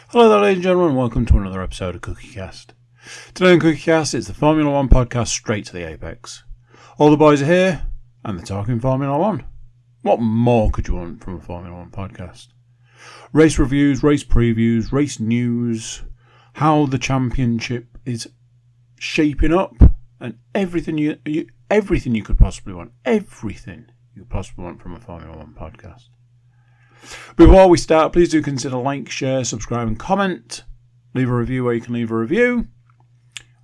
Hello there, ladies and gentlemen, and welcome to another episode of CookieCast. Today on CookieCast, it's the Formula One podcast straight to the apex. All the boys are here, and they're talking Formula One. What more could you want from a Formula One podcast? Race reviews, race previews, race news, how the championship is shaping up, and everything you could possibly want. Everything you could possibly want from a Formula One podcast. Before we start, please do consider like, share, subscribe and comment. Leave a review where you can leave a review.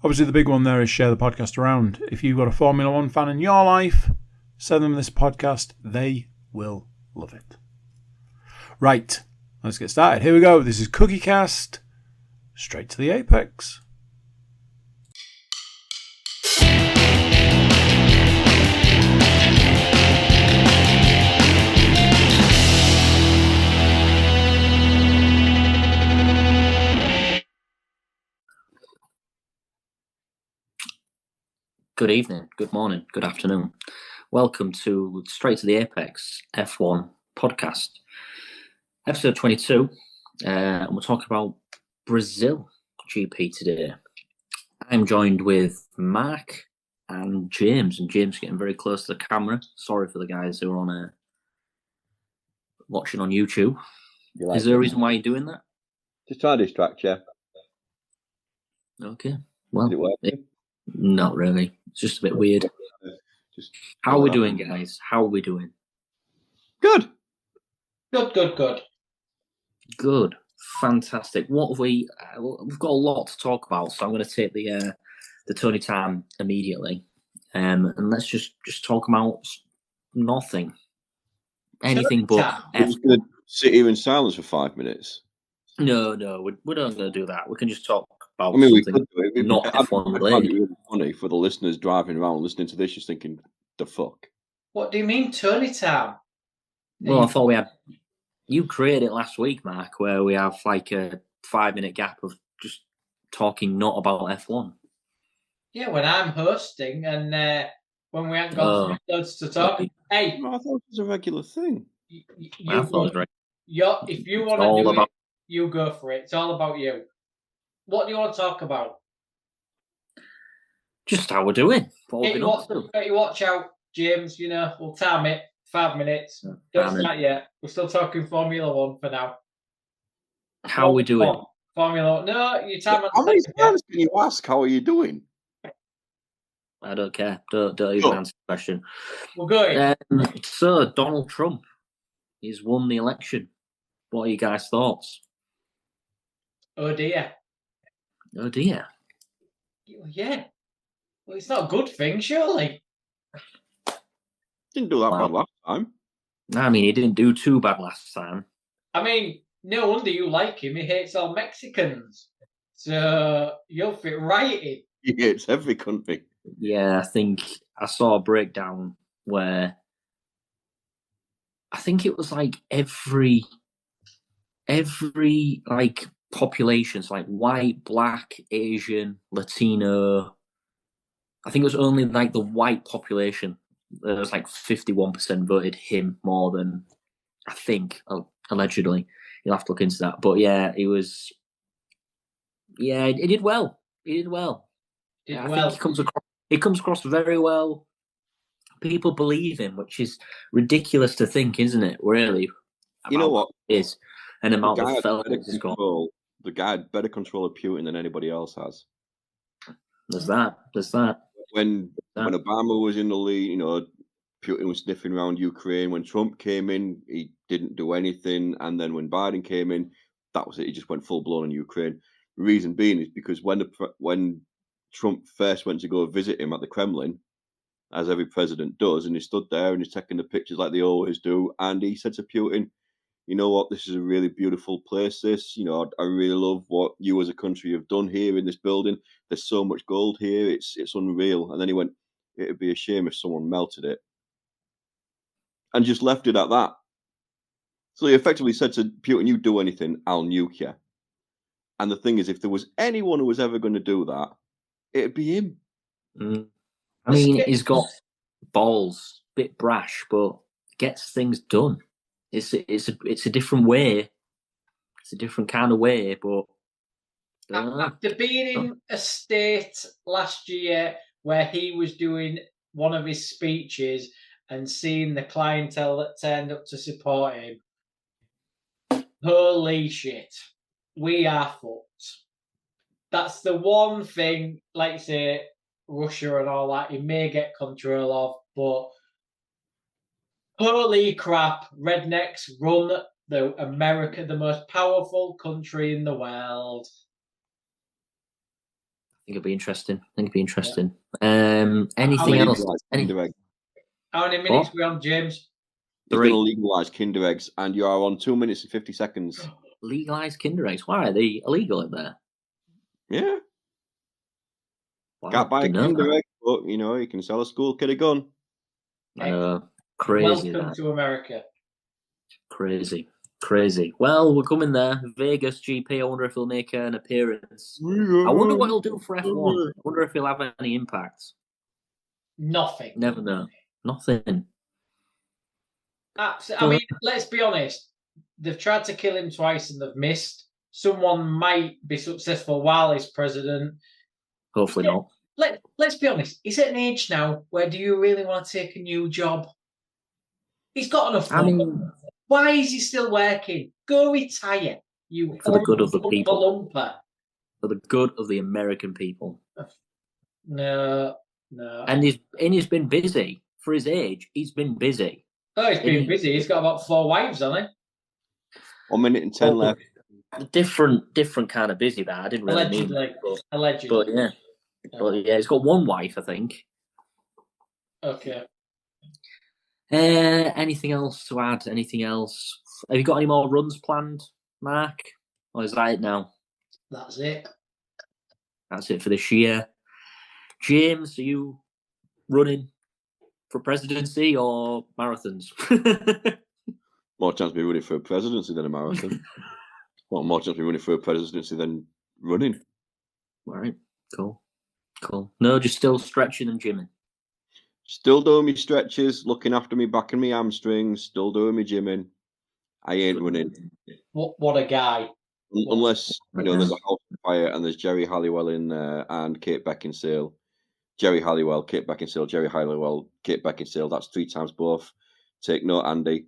Obviously the big one there is share the podcast around. If you've got a Formula One fan in your life, send them this podcast. They will love it. Right, let's get started. Here we go. This is CookieCast. Straight to the apex. Good evening, good morning, good afternoon. Welcome to Straight to the Apex F1 podcast, episode 22. And we'll talk about Brazil GP today. I'm joined with Mark and James getting very close to the camera. Sorry for the guys who are on watching on YouTube. Is there a reason why you're doing that? Just trying to distract you. Okay, well, Is it working? Not really. It's just a bit weird. How are we doing, guys? How are we doing? Good. Good. Fantastic. What have we? We've got a lot to talk about, so I'm going to take the Tony time immediately, and let's just talk about nothing, anything but. It's good. Sit here in silence for 5 minutes. No, we're not going to do that. We can just talk about. I mean, we something could do it. not F1 related. It'd be really funny for the listeners driving around listening to this, just thinking, "The fuck." What do you mean, Tony time? Well, I thought we had. You created it last week, Mark, where we have like a 5-minute gap of just talking not about F1. Yeah, when I'm hosting and when we haven't got episodes to talk. Hey, No, I thought it was a regular thing. I thought it was right. If you want to do it, you go for it. It's all about you. What do you want to talk about? Just how we're doing. Watch out, James. You know, we'll time it. 5 minutes. Don't start yet. We're still talking Formula One for now. How are we doing? Formula One. No, you time. How many times can you ask? How are you doing? I don't care. Don't even answer the question. We're going. So Donald Trump, he's won the election. What are you guys' thoughts? Oh dear. Yeah. Well, it's not a good thing, surely. Didn't do that bad last time. I mean, he didn't do too bad last time. I mean, no wonder you like him. He hates all Mexicans. So you'll fit right in. He hates every country. Yeah, I think I saw a breakdown where I think it was like every like populations, like white, black, Asian, Latino. I think it was only like the white population. There was like 51% voted him more than, I think, allegedly. You'll have to look into that. But yeah, he did well. I think he comes across very well. People believe him, which is ridiculous to think, isn't it? Really. You know what? It is. And the amount of fellas he's got. The guy had better control of Putin than anybody else has. There's that. When Obama was in the lead, you know, Putin was sniffing around Ukraine. When Trump came in, he didn't do anything. And then when Biden came in, that was it. He just went full blown on Ukraine. The reason being is because when Trump first went to go visit him at the Kremlin, as every president does, and he stood there and he's taking the pictures like they always do, and he said to Putin, "You know what? This is a really beautiful place. This, you know, I really love what you as a country have done here in this building. There's so much gold here. It's unreal." And then he went, "It'd be a shame if someone melted it," and just left it at that. So he effectively said to Putin, "You do anything, I'll nuke you." And the thing is, if there was anyone who was ever going to do that, it'd be him. I mean, he's got balls, bit brash, but gets things done. It's a different way. It's a different kind of way, but after being in a state last year where he was doing one of his speeches and seeing the clientele that turned up to support him, holy shit, we are fucked. That's the one thing, like say, Russia and all that, he may get control of, but holy crap, rednecks run the most powerful country in the world. I think it'll be interesting. Anything else? How many minutes we on, James? They're going to legalise Kinder Eggs, and you are on 2 minutes and 50 seconds. Legalise Kinder Eggs? Why? Are they illegal in there? Yeah. Wow, Can't buy a Kinder Egg, but, you can sell a school kid a gun. Crazy. Welcome to America. Crazy. Well, we're coming there. Vegas GP, I wonder if he'll make an appearance. I wonder what he'll do for F1. I wonder if he'll have any impact. Nothing. Never know. Nothing. Absolutely. I mean, let's be honest. They've tried to kill him twice and they've missed. Someone might be successful while he's president. Hopefully not. Let's be honest. He's at an age now where do you really want to take a new job? He's got enough money. Why is he still working? Go retire. For the good of the people. For the good of the American people. No. And he's been busy. For his age, he's been busy. Oh, he's been busy. He's got about 4 wives, hasn't he? 1 minute and 10 left. Different kind of busy that I didn't really mean that. Allegedly. But yeah, he's got 1 wife, I think. Okay. Anything else to add? Anything else? Have you got any more runs planned, Mark? Or is that it now? That's it. That's it for this year. James, are you running for presidency or marathons? More chance of me running for a presidency than a marathon. Well, more chance of me running for a presidency than running. All right, cool. No, just still stretching and gymming. Still doing me stretches, looking after me back and me hamstrings, still doing me gymming. I ain't running. What a guy. Unless, there's a house fire and there's Jerry Halliwell in there and Kate Beckinsale. Jerry Halliwell, Kate Beckinsale, Jerry Halliwell, Kate Beckinsale. That's 3 times both. Take note, Andy.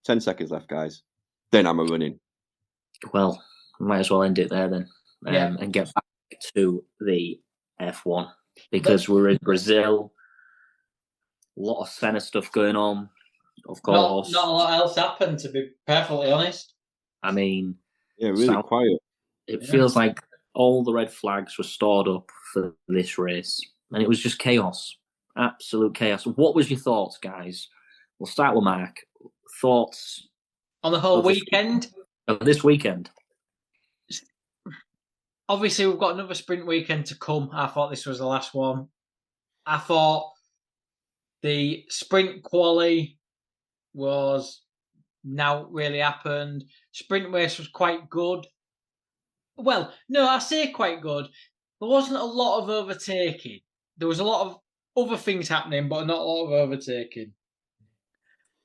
10 seconds left, guys. Then I'm running. Well, might as well end it there then. And get back to the F1. Because we're in Brazil. A lot of Senna stuff going on, of course. Not a lot else happened, to be perfectly honest. I mean... Yeah, really quiet. It feels like all the red flags were stored up for this race. And it was just chaos. Absolute chaos. What was your thoughts, guys? We'll start with Mark. Thoughts? On the whole weekend? This weekend. Obviously, we've got another sprint weekend to come. I thought this was the last one. I thought the sprint quali was now really happened. Sprint race was quite good. Well, no, I say quite good. There wasn't a lot of overtaking. There was a lot of other things happening, but not a lot of overtaking.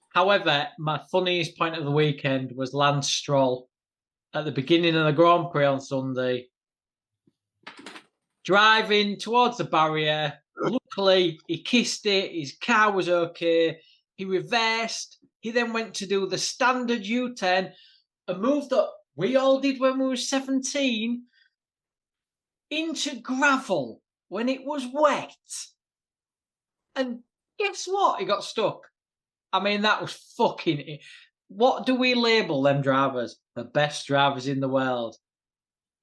However, my funniest point of the weekend was Lance Stroll at the beginning of the Grand Prix on Sunday. Driving towards the barrier. Luckily, he kissed it. His car was okay. He reversed. He then went to do the standard U-turn, a move that we all did when we were 17, into gravel when it was wet. And guess what? He got stuck. I mean, that was fucking... What do we label them drivers? The best drivers in the world.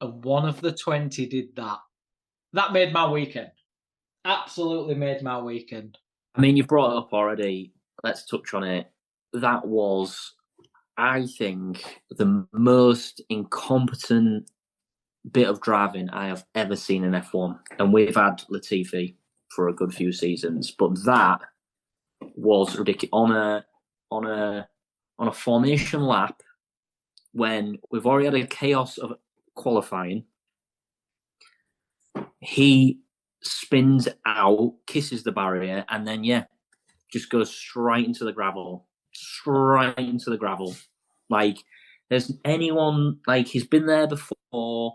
And one of the 20 did that. That made my weekend. Absolutely made my weekend. I mean, you've brought it up already. Let's touch on it. That was, I think, the most incompetent bit of driving I have ever seen in F1. And we've had Latifi for a good few seasons, but that was ridiculous. On a formation lap, when we've already had a chaos of qualifying, he spins out, kisses the barrier, and then just goes straight into the gravel. Like, There's anyone like he's been there before.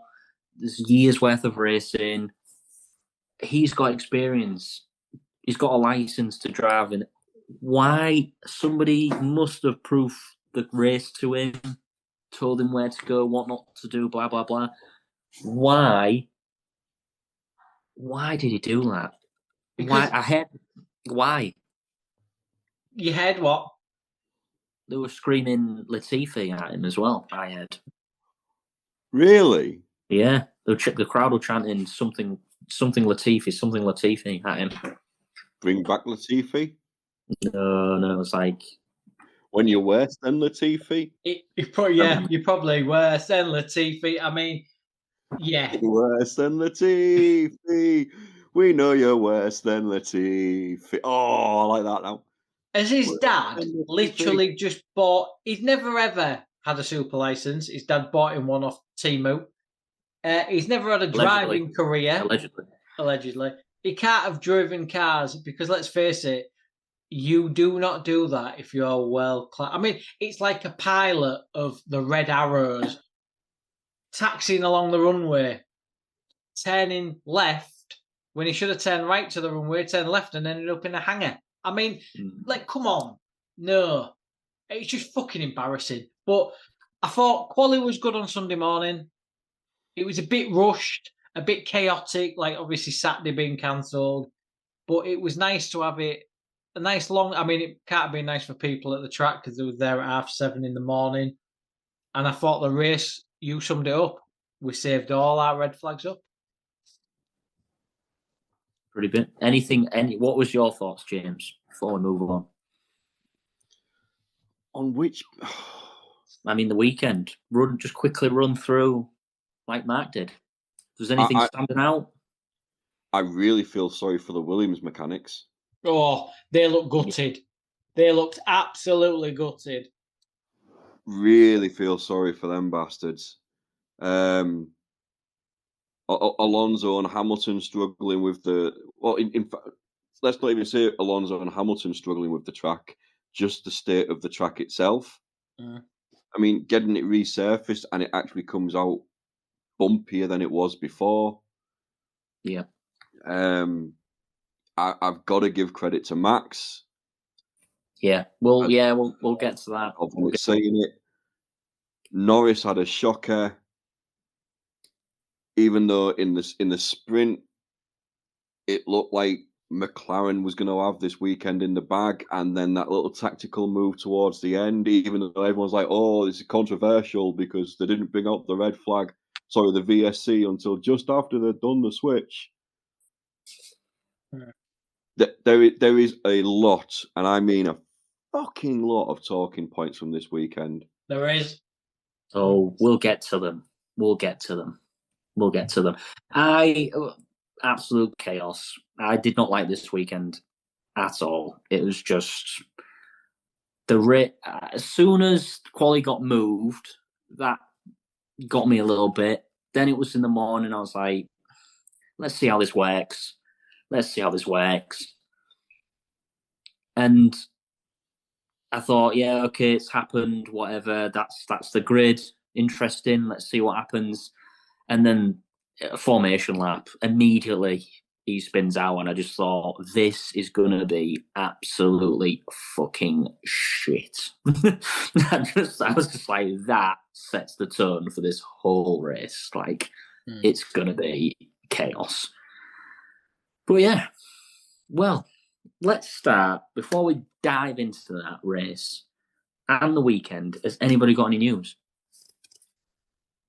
There's years worth of racing. He's got experience. He's got a license to drive. And why somebody must have proved the race to him, told him where to go, what not to do, blah blah blah. Why? Why did he do that? Because Why? You heard what? They were screaming Latifi at him as well. I heard. Really? Yeah, the crowd were chanting something Latifi at him. Bring back Latifi? No, it's like when you're worse than Latifi. You're probably worse than Latifi. I mean, yeah, worse than Latifi. We know you're worse than Latifi. Oh, I like that now. As his dad literally just bought. He's never ever had a super license. His dad bought him one off Temu. He's never had a driving career. Allegedly. He can't have driven cars because, let's face it, you do not do that if you're world class. I mean, it's like a pilot of the Red Arrows taxiing along the runway, turning left when he should have turned right to the runway, turned left and ended up in a hangar. I mean, like, come on. No. It's just fucking embarrassing. But I thought quali was good on Sunday morning. It was a bit rushed, a bit chaotic, like obviously Saturday being cancelled. But it was nice to have it a nice long. I mean, it can't have been nice for people at the track because they were there at 7:30 in the morning. And I thought the race, you summed it up. We saved all our red flags up. Pretty bit. What was your thoughts, James, before we move on? On which? I mean, the weekend. Just quickly run through like Mark did. Was anything standing out? I really feel sorry for the Williams mechanics. Oh, they look gutted. They looked absolutely gutted. Really feel sorry for them bastards. Alonso and Hamilton struggling with the... Well, in fact, let's not even say Alonso and Hamilton struggling with the track, just the state of the track itself. I mean, getting it resurfaced and it actually comes out bumpier than it was before. Yeah. I've got to give credit to Max. Yeah. We'll get to that. Saying it. Norris had a shocker. Even though in the sprint, it looked like McLaren was going to have this weekend in the bag, and then that little tactical move towards the end, even though everyone's like, "Oh, this is controversial because they didn't bring out the red flag, the VSC until just after they'd done the switch." There is a lot, and I mean a fucking lot of talking points from this weekend. There is. So we'll get to them. Absolute chaos. I did not like this weekend at all. It was just as soon as quali got moved, that got me a little bit. Then it was in the morning. I was like, let's see how this works. And I thought, yeah, okay, it's happened. Whatever. That's the grid. Interesting. Let's see what happens. And then a formation lap. Immediately he spins out, and I just thought, this is gonna be absolutely fucking shit. I was just like, that sets the tone for this whole race. Like, it's gonna be chaos. But yeah, well, let's start before we dive into that race and the weekend. Has anybody got any news?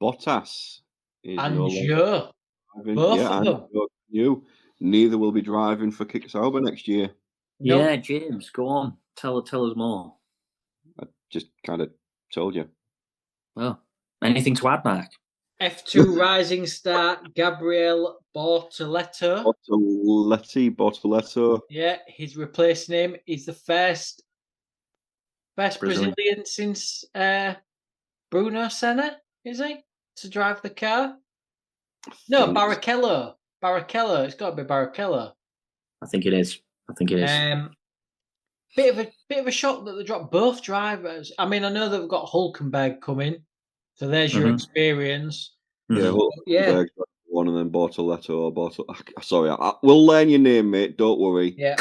Bottas is and Joe. Both of them. Neither will be driving for Kik Sauber next year. Yeah, James, go on. Tell us more. I just kind of told you. Well, anything to add, Mark? F2 rising star Gabriel Bortoleto. Bortoleto. Yeah, his replacing him is the first Brazilian since Bruno Senna, is he? To drive the car? No, Barrichello. It's got to be Barrichello. I think it is. Bit of a shock that they dropped both drivers. I mean, I know they've got Hulkenberg coming, So there's your experience. Yeah, Yeah. Hulkenberg one, and then Bortoletto. Sorry, we'll learn your name, mate. Don't worry. Yeah.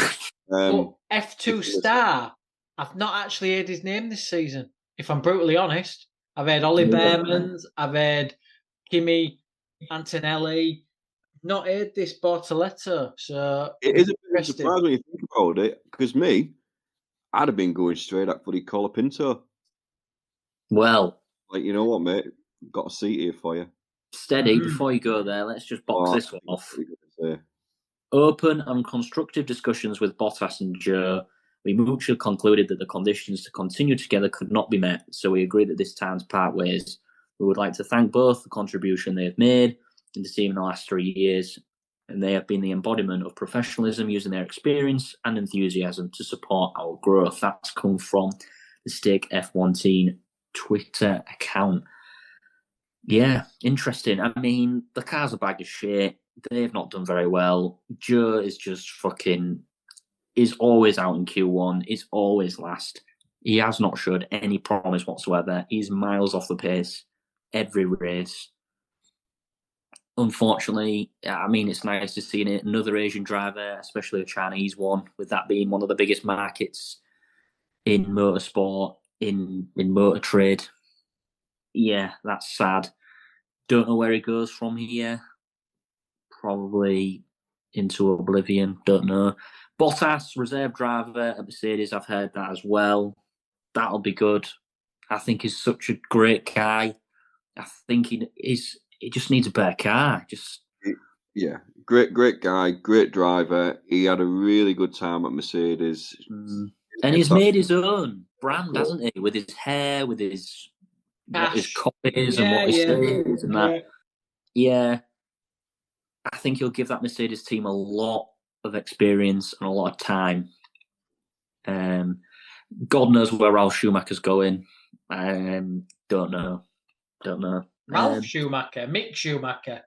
But F2 Star, I've not actually heard his name this season. If I'm brutally honest, I've heard Ollie Behrmans, I've heard Kimi Antonelli. Not heard this Bortoletto, so it is a bit of a surprise when you think about it. Because I'd have been going straight at bloody Colapinto. Well, like, you know what, mate? Got a seat here for you. Steady. Before you go there, let's just box this one off. Say. Open and constructive discussions with Bottas and Joe. We mutually concluded that the conditions to continue together could not be met, so we agreed that this time to part ways. We would like to thank both for the contribution they have made in the team in the last 3 years, and they have been the embodiment of professionalism using their experience and enthusiasm to support our growth. That's come from the Stick F1 Team Twitter account. Yeah, interesting. I mean, the car's a bag of shit. They've not done very well. Joe is just is always out in Q1, is always last. He has not showed any promise whatsoever. He's miles off the pace every race. Unfortunately, I mean, it's nice to see another Asian driver, especially a Chinese one, with that being one of the biggest markets in motorsport, in motor trade. Yeah, that's sad. Don't know where he goes from here. Probably into oblivion. Don't know. Bottas, reserve driver at Mercedes. I've heard that as well. That'll be good. I think he's such a great guy. I think he just needs a better car. Yeah, great guy, great driver. He had a really good time at Mercedes. And he's made his own brand, hasn't he? With his hair, with his what his copies and what he says and that. Yeah. I think he'll give that Mercedes team a lot of experience and a lot of time. God knows where Ralf Schumacher's going. Don't know. Ralf Schumacher, Mick Schumacher.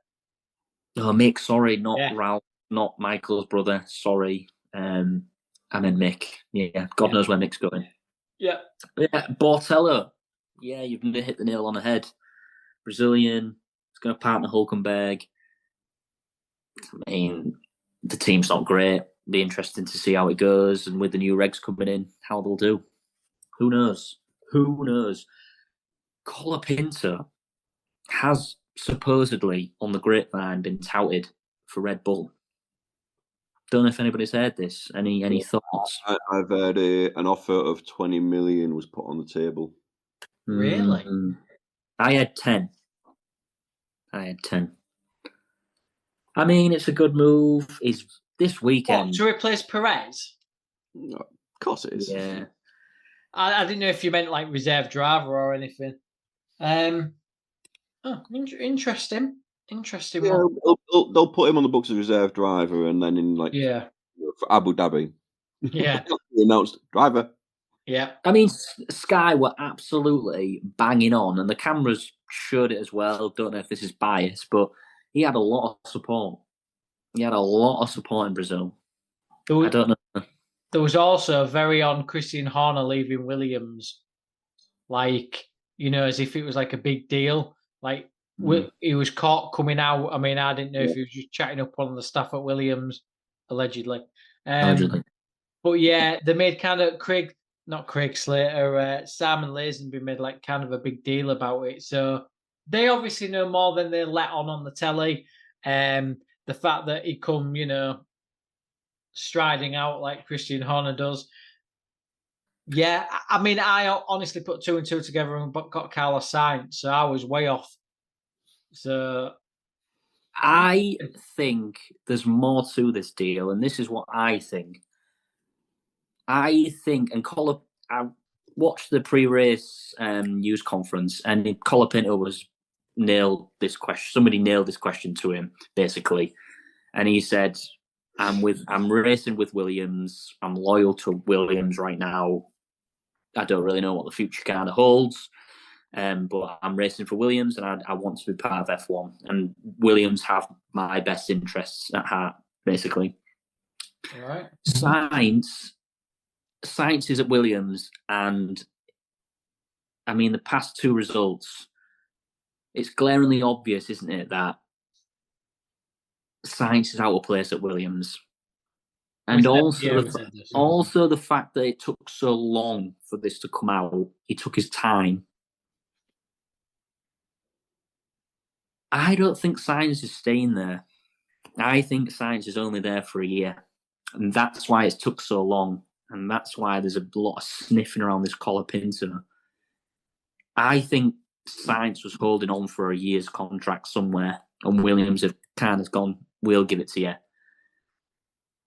Oh, Mick, sorry, not Ralph, not Michael's brother. Sorry. I meant Mick. Yeah, God knows where Mick's going. Yeah. Bortello. Yeah, you've hit the nail on the head. Brazilian. He's going to partner Hulkenberg. I mean, the team's not great. Be interesting to see how it goes, and with the new regs coming in, how they'll do. Who knows? Colapinto has supposedly, on the grapevine, been touted for Red Bull. Don't know if anybody's heard this. Any thoughts? I've heard an offer of 20 million was put on the table. Really? I had 10. I mean, it's a good move. Is this weekend to replace Perez? Of course it is. Yeah. I didn't know if you meant like reserve driver or anything. Interesting. Yeah, they'll put him on the books as reserve driver, and then in for Abu Dhabi, he announced driver. Yeah, I mean, Sky were absolutely banging on, and the cameras showed it as well. Don't know if this is biased, but he had a lot of support. In Brazil. I don't know. There was also very on Christian Horner leaving Williams, as if it was like a big deal. He was caught coming out. I mean, I didn't know if he was just chatting up on the staff at Williams, allegedly. But yeah, they made kind of Simon Lazenby made like kind of a big deal about it. So they obviously know more than they let on the telly. The fact that he come, striding out like Christian Horner does. Yeah, I mean, I honestly put 2 and 2 together and got Carlos Sainz, so I was way off. So I think there's more to this deal, and this is what I think. I watched the pre-race news conference, and Colapinto was nailed this question. Somebody nailed this question to him, basically, and he said, I'm racing with Williams. I'm loyal to Williams right now. I don't really know what the future kind of holds, but I'm racing for Williams, and I want to be part of F1. And Williams have my best interests at heart, basically. All right. Sainz is at Williams, and I mean the past 2 results. it's glaringly obvious, isn't it, that Sainz is out of place at Williams. And also the fact that it took so long for this to come out, he took his time. I don't think Sainz is staying there. I think Sainz is only there for a year. And that's why it took so long. And that's why there's a lot of sniffing around this Colapinto. I think Sainz was holding on for a year's contract somewhere, and Williams have kind of gone, we'll give it to you.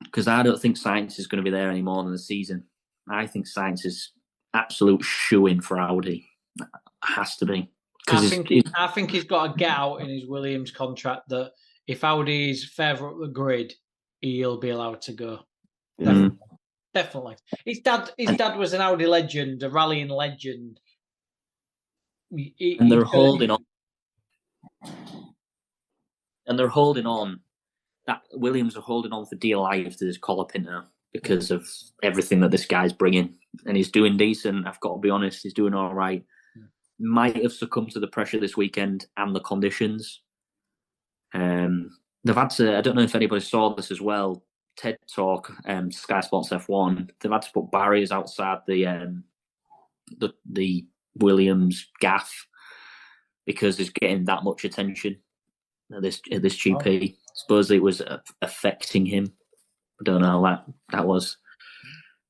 Because I don't think Sainz is going to be there any more than the season. I think Sainz is absolute shoo-in for Audi. Has to be. I think he's got a get out in his Williams contract that if Audi is further up the grid, he'll be allowed to go. Definitely. His dad was an Audi legend, a rallying legend. And they're holding on. And they're holding on. That Williams are holding on for dear life to this Colapinto because of everything that this guy's bringing. And he's doing decent. I've got to be honest. He's doing all right. Might have succumbed to the pressure this weekend and the conditions. They've had to, I don't know if anybody saw this as well, TED Talk, Sky Sports F1, they've had to put barriers outside the Williams gaff because it's getting that much attention at this GP. Supposedly it was affecting him. I don't know how that was.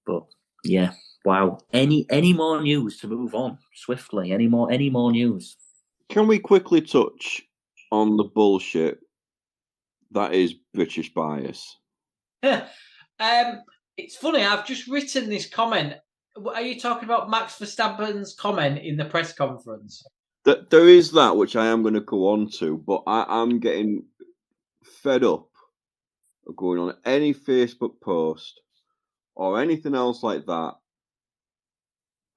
But yeah, wow. Any more news to move on swiftly? Any more news? Can we quickly touch on the bullshit that is British bias? It's funny, I've just written this comment. Are you talking about Max Verstappen's comment in the press conference? There is that, which I am going to go on to, but I'm getting fed up of going on any Facebook post or anything else like that,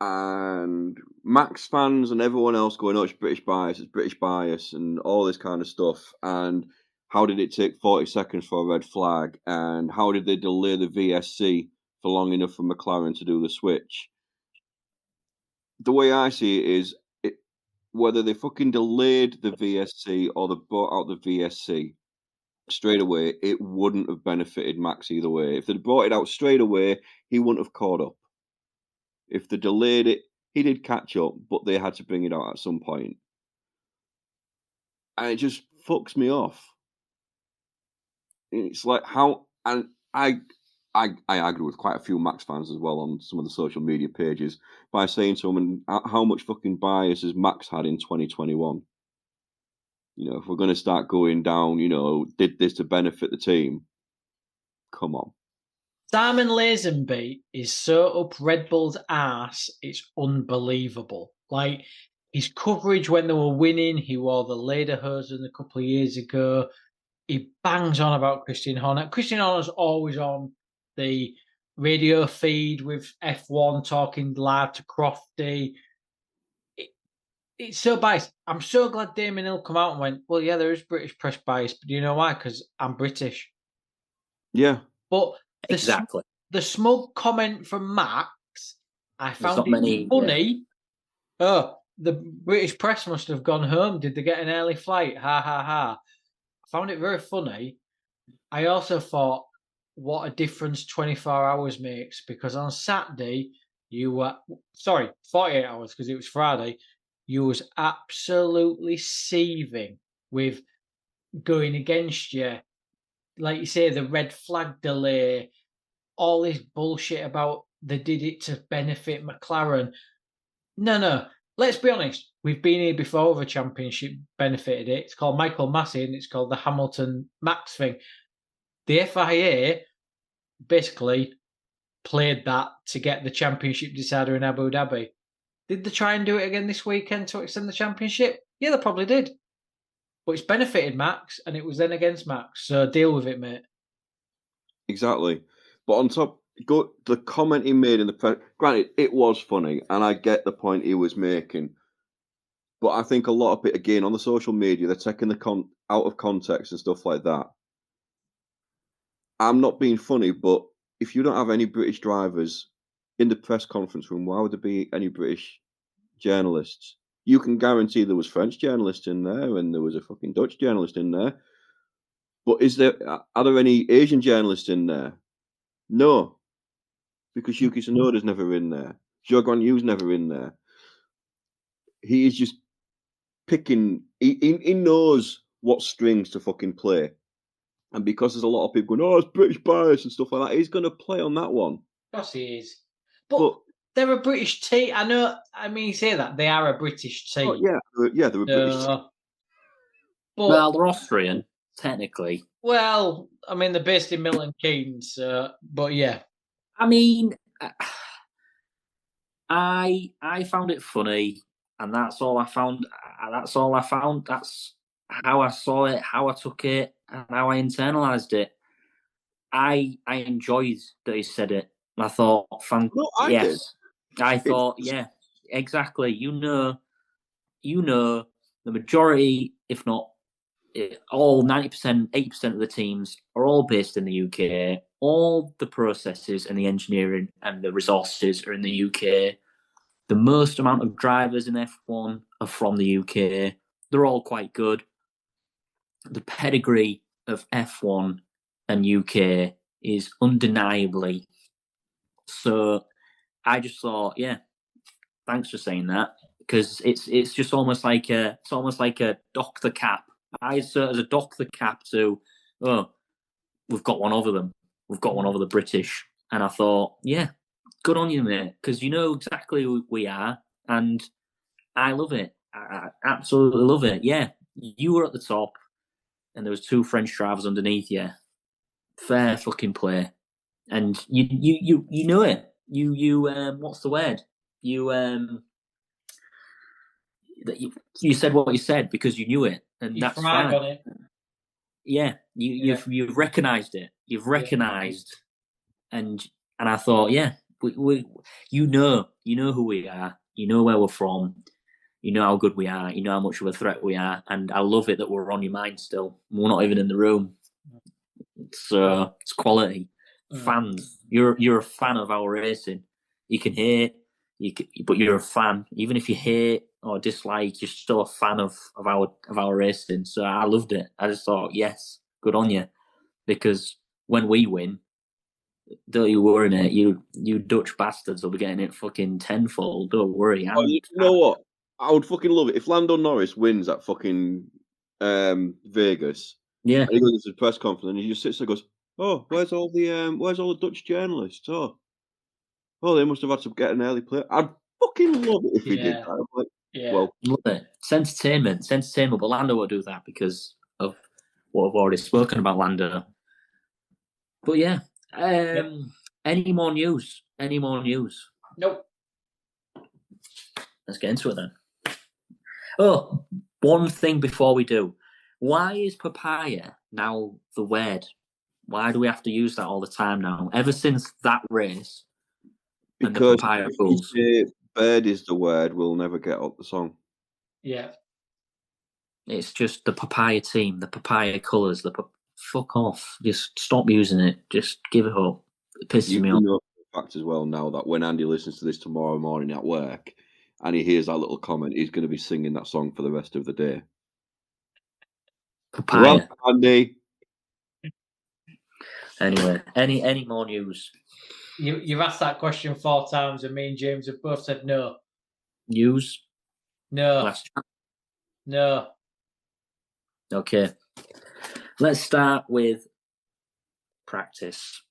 and Max fans and everyone else going, oh, it's British bias, and all this kind of stuff, and how did it take 40 seconds for a red flag, and how did they delay the VSC for long enough for McLaren to do the switch? The way I see it is, whether they fucking delayed the VSC or they brought out the VSC straight away, it wouldn't have benefited Max either way. If they'd brought it out straight away, he wouldn't have caught up. If they delayed it, he did catch up, but they had to bring it out at some point. And it just fucks me off. It's like how, and I agree with quite a few Max fans as well on some of the social media pages by saying to them, how much fucking bias has Max had in 2021? You know, if we're going to start going down, you know, did this to benefit the team? Come on. Simon Lazenby is so up Red Bull's arse, it's unbelievable. Like, his coverage when they were winning, he wore the lederhosen a couple of years ago. He bangs on about Christian Horner. Christian Horner's always on the radio feed with F1 talking live to Crofty. It's so biased. I'm so glad Damon Hill come out and went, well, yeah, there is British press bias, but do you know why? Because I'm British. Yeah. But exactly. The smug comment from Max, I found it funny. Yeah. Oh, the British press must have gone home. Did they get an early flight? Ha, ha, ha. I found it very funny. I also thought, what a difference 24 hours makes, because on Saturday, 48 hours, because it was Friday, you was absolutely seething with going against you. Like you say, the red flag delay, all this bullshit about they did it to benefit McLaren. No. Let's be honest. We've been here before. The championship benefited it. It's called Michael Massey, and it's called the Hamilton Max thing. The FIA basically played that to get the championship decider in Abu Dhabi. Did they try and do it again this weekend to extend the championship? Yeah, they probably did. But it's benefited Max, and it was then against Max. So deal with it, mate. Exactly. But on top, the comment he made in the press, granted, it was funny, and I get the point he was making. But I think a lot of it, again, on the social media, they're taking the out of context and stuff like that. I'm not being funny, but if you don't have any British drivers in the press conference room, why would there be any British journalists? You can guarantee there was French journalists in there and there was a fucking Dutch journalist in there. But are there any Asian journalists in there? No, because Yuki Tsunoda's never in there. Zhou Guanyu's never in there. He is just picking. He knows what strings to fucking play, and because there's a lot of people going, "Oh, it's British bias" and stuff like that, he's going to play on that one. Of course he is. But they're a British team. I know. I mean, you say that they are a British team. Oh, yeah, they're a British team. Well, they're Austrian, technically. Well, I mean, they're based in Milton Keynes, but yeah. I mean, I found it funny, and that's all I found. That's all I found. That's how I saw it, how I took it, and how I internalized it. I enjoyed that he said it. I thought, did. I thought, yeah, exactly. You know, the majority, if not all 90%, 80% of the teams are all based in the UK. All the processes and the engineering and the resources are in the UK. The most amount of drivers in F1 are from the UK. They're all quite good. The pedigree of F1 and UK is undeniably. So I just thought, yeah, thanks for saying that, because it's just almost like a dock the cap. I serve as a dock the cap to, we've got one over them. We've got one over the British. And I thought, yeah, good on you, mate, because you know exactly who we are, and I love it. I absolutely love it. Yeah, you were at the top, and there was 2 French drivers underneath you. Fair fucking play, and you know it. You what's the word? You said what you said because you knew it, and that's fine. On it. Yeah, you've recognised it. You've recognised, and I thought, yeah, we you know who we are. You know where we're from. You know how good we are. You know how much of a threat we are, and I love it that we're on your mind still. We're not even in the room. It's quality. Fans, you're a fan of our racing. You can hate, but you're a fan. Even if you hate or dislike, you're still a fan of our racing. So I loved it. I just thought, yes, good on you, because when we win, don't you worry, mate. You Dutch bastards will be getting it fucking tenfold. Don't worry. You know what? I would fucking love it if Lando Norris wins at fucking Vegas. Yeah. And he goes to the press conference and he just sits there and goes, "Oh, where's all the Dutch journalists? Oh, they must have had to get an early play." I'd fucking love it if he did that. I'm like, well, love it. It's entertainment. But Lando will do that because of what I've already spoken about Lando. But yeah. Any more news? Nope. Let's get into it then. Oh, one thing before we do. Why is papaya now the word? Why do we have to use that all the time now? Ever since that race, because and the papaya rules. Bird is the word, we'll never get up the song. Yeah. It's just the papaya team, the papaya colours, fuck off. Just stop using it. Just give it up. It pisses me off. You know the fact as well now that when Andy listens to this tomorrow morning at work and he hears that little comment, he's going to be singing that song for the rest of the day. Papaya. Well, Andy. Anyway, any more news? You've asked that question 4 times, and me and James have both said no. News? No. No. Okay. Let's start with practice.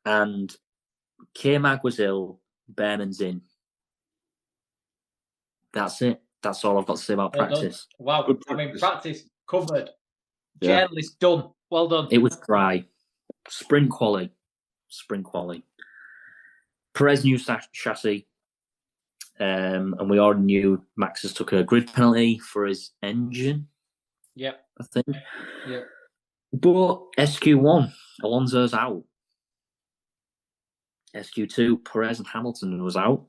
And K-Mag was ill, Behrman's in. That's it. That's all I've got to say about practice. Wow. Good practice. I mean, practice covered. Yeah. Journalist done. Well done. It was dry. Sprint quali. Perez new chassis. And we already knew Max has took a grid penalty for his engine. Yep. I think. Yep. But SQ1, Alonso's out. SQ2, Perez and Hamilton was out.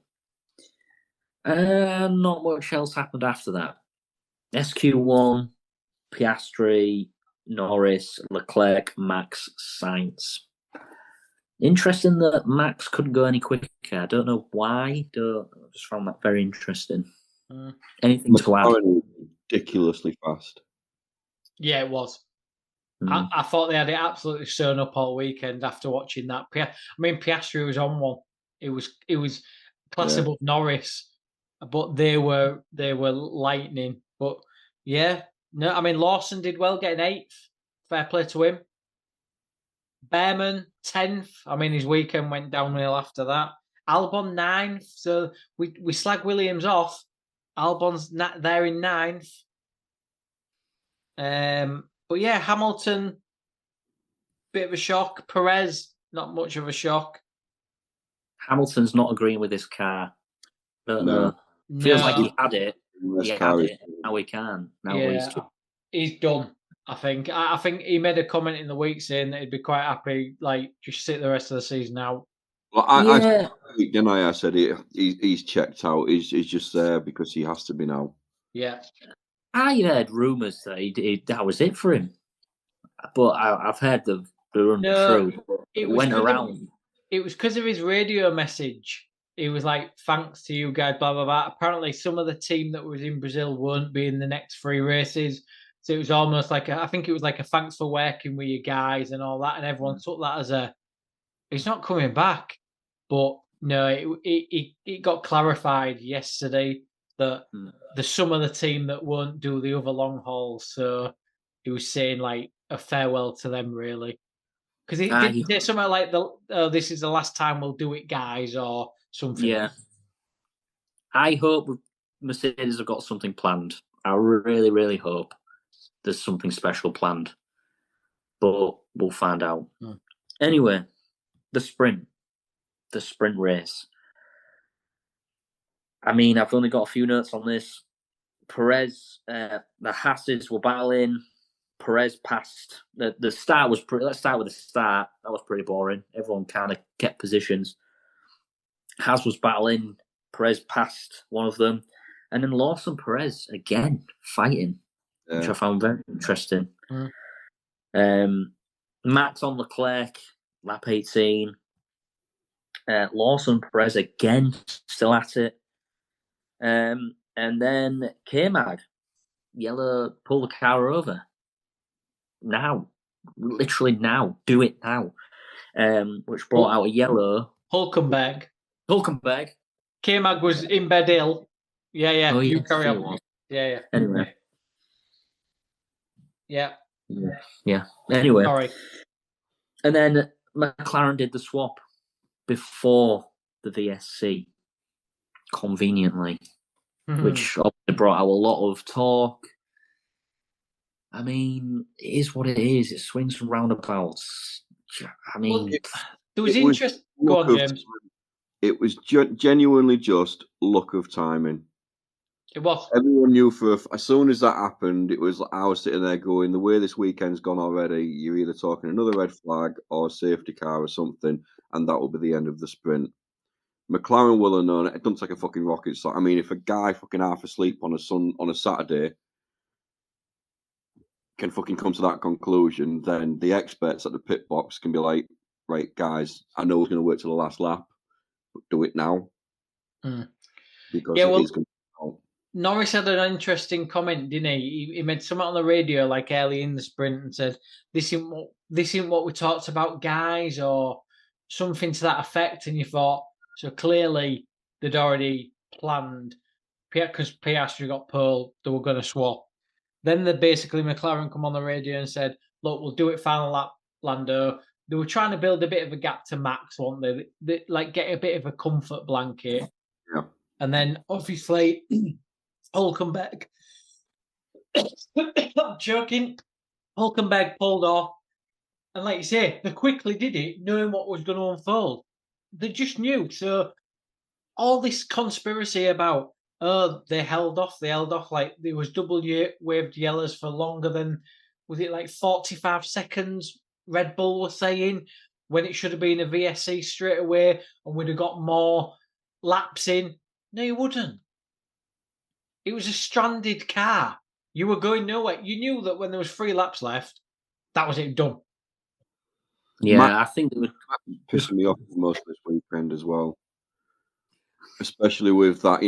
Not much else happened after that. SQ1, Piastri, Norris, Leclerc, Max, Sainz. Interesting that Max couldn't go any quicker. I don't know why. I just found that very interesting. Anything to add? Ridiculously fast. Yeah, it was. I thought they had it absolutely sewn up all weekend after watching that. Piastri was on one. It was class above Norris, but they were lightning. But yeah, no, Lawson did well, getting 8th. Fair play to him. Behrman 10th. His weekend went downhill after that. Albon 9th. So we slag Williams off. Albon's there in 9th. But yeah, Hamilton, bit of a shock. Perez, not much of a shock. Hamilton's not agreeing with his car. No. Feels like he had it. Now he can. He's done. I think he made a comment in the week saying that he'd be quite happy, like, just sit the rest of the season out. Well, I said he's checked out. He's just there because he has to be now. Yeah. I heard rumours that that was it for him, but I've heard they're untrue. It went around. It was because of his radio message. He was like, "Thanks to you guys, blah blah blah." Apparently, some of the team that was in Brazil won't be in the next 3 races, so it was almost like I think it was like a thanks for working with you guys and all that, and everyone took that as he's not coming back. But no, it got clarified yesterday that there's some of the team that won't do the other long hauls, so he was saying like a farewell to them, really. Because he did say something like, this is the last time we'll do it, guys, or something. Yeah. I hope Mercedes have got something planned. I really, really hope there's something special planned. But we'll find out. Anyway, the sprint race. I've only got a few notes on this. Perez, the Hasses were battling. Perez passed. The start was pretty. Let's start with the start. That was pretty boring. Everyone kind of kept positions. Haas was battling. Perez passed one of them, and then Lawson Perez again fighting, which I found very interesting. Max on Leclerc, lap 18. Lawson Perez again still at it. And then K-Mag, yellow, pull the car over. Now, literally now, do it now. Which brought out a yellow. Hulkenberg. K-Mag was in bed ill. Yeah. Oh, you carry on. Yeah. Anyway. Yeah. Anyway. Sorry. And then McLaren did the swap before the VSC, conveniently, which obviously brought out a lot of talk. It is what it is. It swings from roundabouts. There was interest. Go on, James. It was genuinely just luck of timing. It was. Everyone knew as soon as that happened, it was I was sitting there going, the way this weekend's gone already, you're either talking another red flag or a safety car or something, and that will be the end of the sprint. McLaren will have known it. It doesn't take a fucking rocket science. If a guy fucking half asleep on a Saturday can fucking come to that conclusion, then the experts at the pit box can be like, right, guys, I know it's going to work to the last lap, but do it now. Because it is going to. Norris had an interesting comment, didn't he? He made something on the radio like early in the sprint and said, this isn't what we talked about, guys, or something to that effect. And you thought, so clearly they'd already planned, because Piastri got pole, they were going to swap. Then McLaren come on the radio and said, look, we'll do it final lap, Lando. They were trying to build a bit of a gap to Max, weren't they? They like get a bit of a comfort blanket. Yeah. And then obviously Hulkenberg, I'm joking, Hulkenberg pulled off. And like you say, they quickly did it, knowing what was going to unfold. They just knew. So all this conspiracy about, they held off, like there was double waved yellows for longer than, was it like 45 seconds, Red Bull was saying, when it should have been a VSC straight away and we'd have got more laps in. No, you wouldn't. It was a stranded car. You were going nowhere. You knew that when there was 3 laps left, that was it, done. Yeah, I think it was pissing me off most of this weekend as well. Especially with that,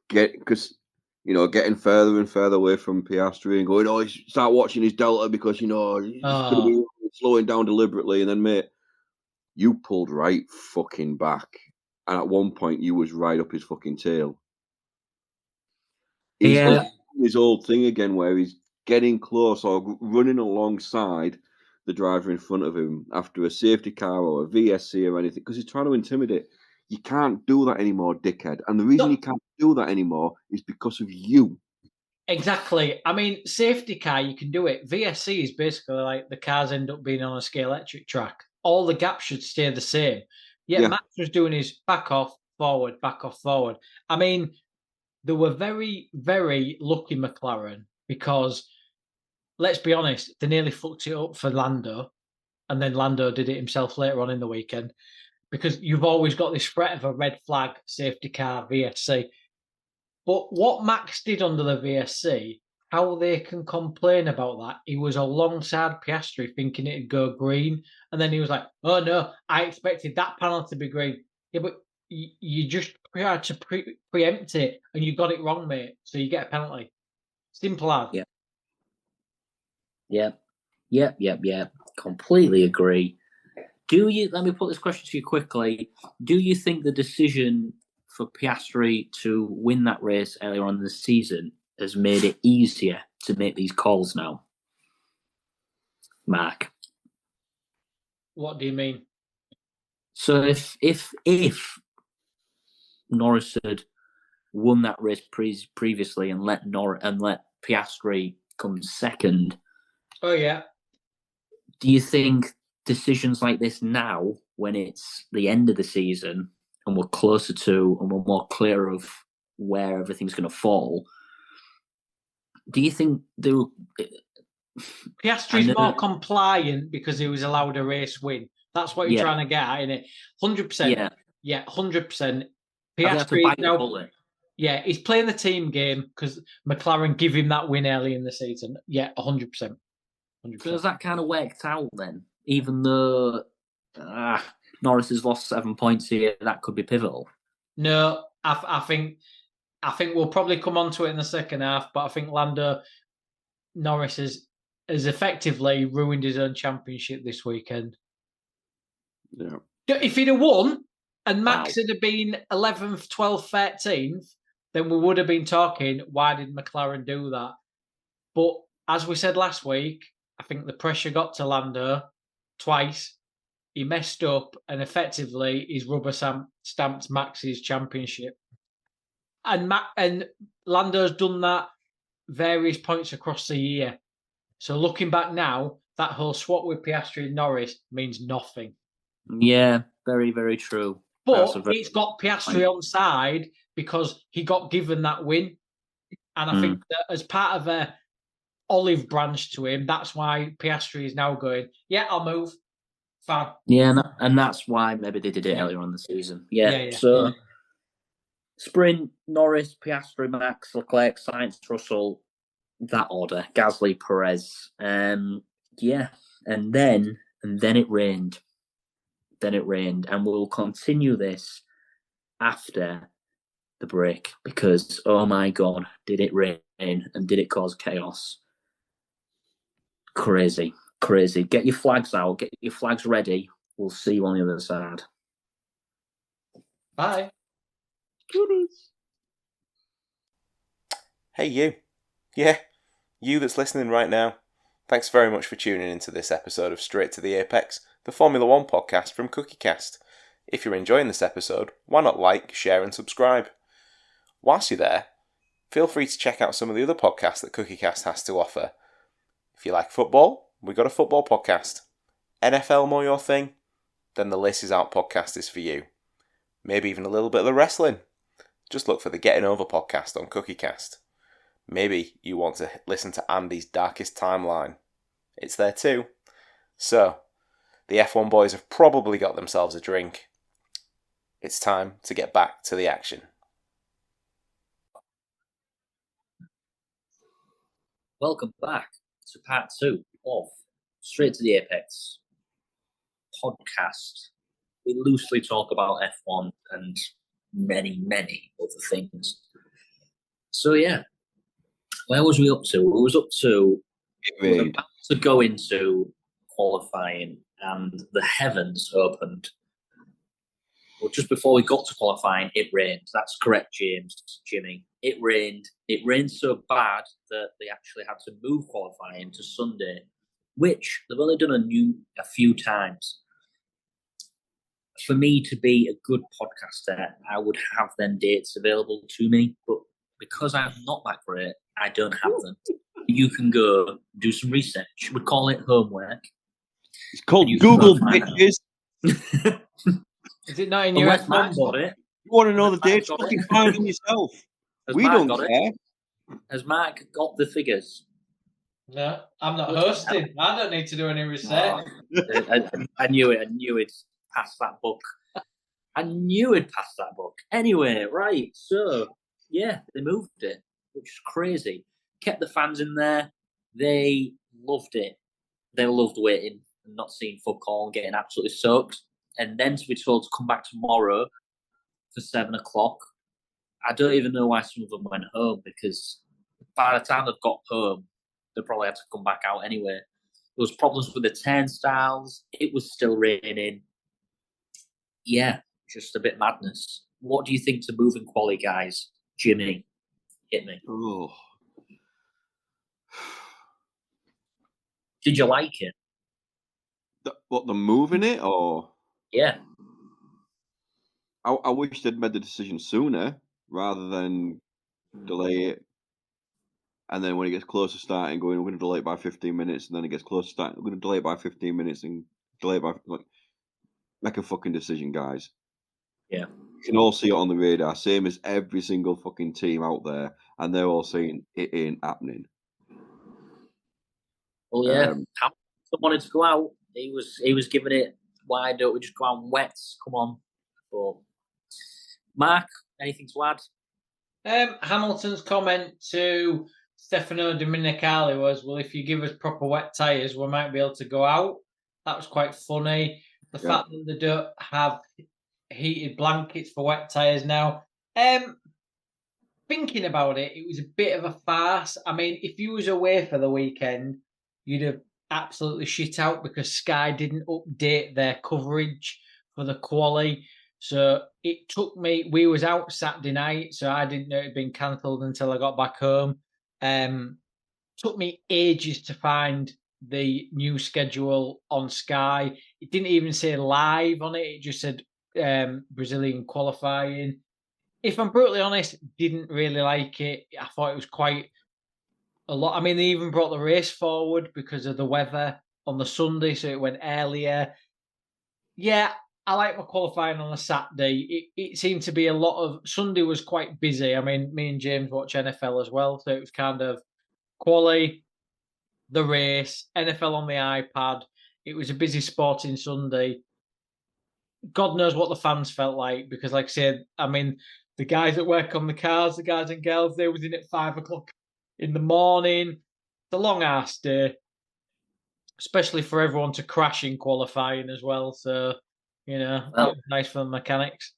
getting further and further away from Piastri and going, oh, start watching his Delta because he's going to be slowing down deliberately. And then, mate, you pulled right fucking back, and at one point you was right up his fucking tail. He's his old thing again, where he's getting close or running alongside the driver in front of him after a safety car or a VSC or anything, because he's trying to intimidate. You can't do that anymore, dickhead. And the reason you can't do that anymore is because of you. Exactly. I mean, safety car, you can do it. VSC is basically like the cars end up being on a scale electric track. All the gaps should stay the same. Yeah, Max was doing his back off, forward, back off, forward. I mean, they were very, very lucky, McLaren, because let's be honest, they nearly fucked it up for Lando, and then Lando did it himself later on in the weekend, because you've always got this threat of a red flag, safety car, VSC. But what Max did under the VSC, how they can complain about that, he was alongside Piastri thinking it'd go green, and then he was like, oh no, I expected that panel to be green. Yeah, but you just tried to preempt it, and you got it wrong, mate, so you get a penalty. Simple as. Yeah. Completely agree. Let me put this question to you quickly. Do you think the decision for Piastri to win that race earlier on in the season has made it easier to make these calls now? Mark? What do you mean? So if Norris had won that race previously and let Piastri come second, oh yeah, do you think decisions like this now, when it's the end of the season and we're closer to and we're more clear of where everything's going to fall, do you think Piastri's more compliant because he was allowed a race win? That's what you're trying to get at, isn't it? 100%. Yeah, 100%. Piastri now, he's playing the team game because McLaren give him that win early in the season. Yeah, 100%. 100%. So has that kind of worked out then? Even though Norris has lost 7 points here, that could be pivotal. No, I think we'll probably come on to it in the second half, but I think Norris has effectively ruined his own championship this weekend. Yeah. If he'd have won and Max had been 11th, 12th, 13th, then we would have been talking, why did McLaren do that? But as we said last week, I think the pressure got to Lando twice. He messed up, and effectively he's rubber stamped Max's championship. And Lando's done that various points across the year. So looking back now, that whole swap with Piastri and Norris means nothing. Yeah, very, very true. But it's got Piastri on side because he got given that win. And I think that as part of a olive branch to him, that's why Piastri is now going, yeah, I'll move. Fine. Yeah, and that's why maybe they did it earlier on the season. So sprint, Norris, Piastri, Max, Leclerc, Sainz, Russell, that order, Gasly, Perez. And then it rained. And we'll continue this after the break because, oh my God, did it rain and did it cause chaos? Crazy. Get your flags out. Get your flags ready. We'll see you on the other side. Bye. Hey, you. Yeah, you that's listening right now. Thanks very much for tuning into this episode of Straight to the Apex, the Formula One podcast from CookieCast. If you're enjoying this episode, why not like, share and subscribe? Whilst you're there, feel free to check out some of the other podcasts that CookieCast has to offer. If you like football, we've got a football podcast. NFL more your thing? Then the Laces Out podcast is for you. Maybe even a little bit of the wrestling. Just look for the Getting Over podcast on CookieCast. Maybe you want to listen to Andy's Darkest Timeline. It's there too. So, the F1 boys have probably got themselves a drink. It's time to get back to the action. Welcome back to part 2 of Straight to the Apex podcast. We loosely talk about F1 and many, many other things. So yeah, where was we up to? We was up to we were about to go into qualifying, and the heavens opened. Well, just before we got to qualifying, it rained. That's correct, Jimmy. It rained. It rained so bad that they actually had to move qualifying to Sunday, which they've only done a few times. For me to be a good podcaster, I would have them dates available to me, but because I'm not that great, I don't have them. You can go do some research. We'd call it homework. It's called Google bitches. Is it not in your Unless Mark's got it. You want to know the dates? Fucking find them yourself. We don't care. Has Mark got the figures? No, I'm not hosting. I don't need to do any research. I knew it. I knew it. Past that book. I knew it'd pass that book. Anyway, right. So, yeah, they moved it, which is crazy. Kept the fans in there. They loved it. They loved waiting and not seeing fuck all and getting absolutely soaked. And then to be told to come back tomorrow for 7 o'clock. I don't even know why some of them went home, because by the time they've got home, they probably had to come back out anyway. There was problems with the turnstiles. It was still raining. Yeah, just a bit madness. What do you think to moving quali, guys? Jimmy, hit me. Oh. Did you like it? What, the moving it, or? Yeah. I wish they'd made the decision sooner rather than delay it. And then when it gets close to starting, going, we're going to delay it by 15 minutes, and then it gets close to starting, we're going to delay it by 15 minutes and delay it by, make a fucking decision, guys. Yeah. You can all see it on the radar, same as every single fucking team out there, and they're all saying it ain't happening. Well, yeah. Hamilton wanted to go out. He was giving it, why don't we just go out and wet? Come on. But Mark, anything to add? Hamilton's comment to Stefano Domenicali was, well, if you give us proper wet tyres, we might be able to go out. That was quite funny. The fact that they don't have heated blankets for wet tyres now. Thinking about it, it was a bit of a farce. I mean, if you was away for the weekend, you'd have absolutely shit out because Sky didn't update their coverage for the quali. So it took me, we was out Saturday night, so I didn't know it had been cancelled until I got back home. Took me ages to find the new schedule on Sky. It didn't even say live on it. It just said Brazilian qualifying. If I'm brutally honest, didn't really like it. I thought it was quite a lot. I mean, they even brought the race forward because of the weather on the Sunday, so it went earlier. Yeah, I like my qualifying on a Saturday. It seemed to be a lot of... Sunday was quite busy. I mean, me and James watch NFL as well, so it was kind of quali, the race, NFL on the iPad. It was a busy sporting Sunday. God knows what the fans felt like, because like I said, I mean, the guys that work on the cars, the guys and girls, they was in at 5 o'clock in the morning. It's a long ass day, especially for everyone to crash in qualifying as well. So, you know, that was nice for the mechanics.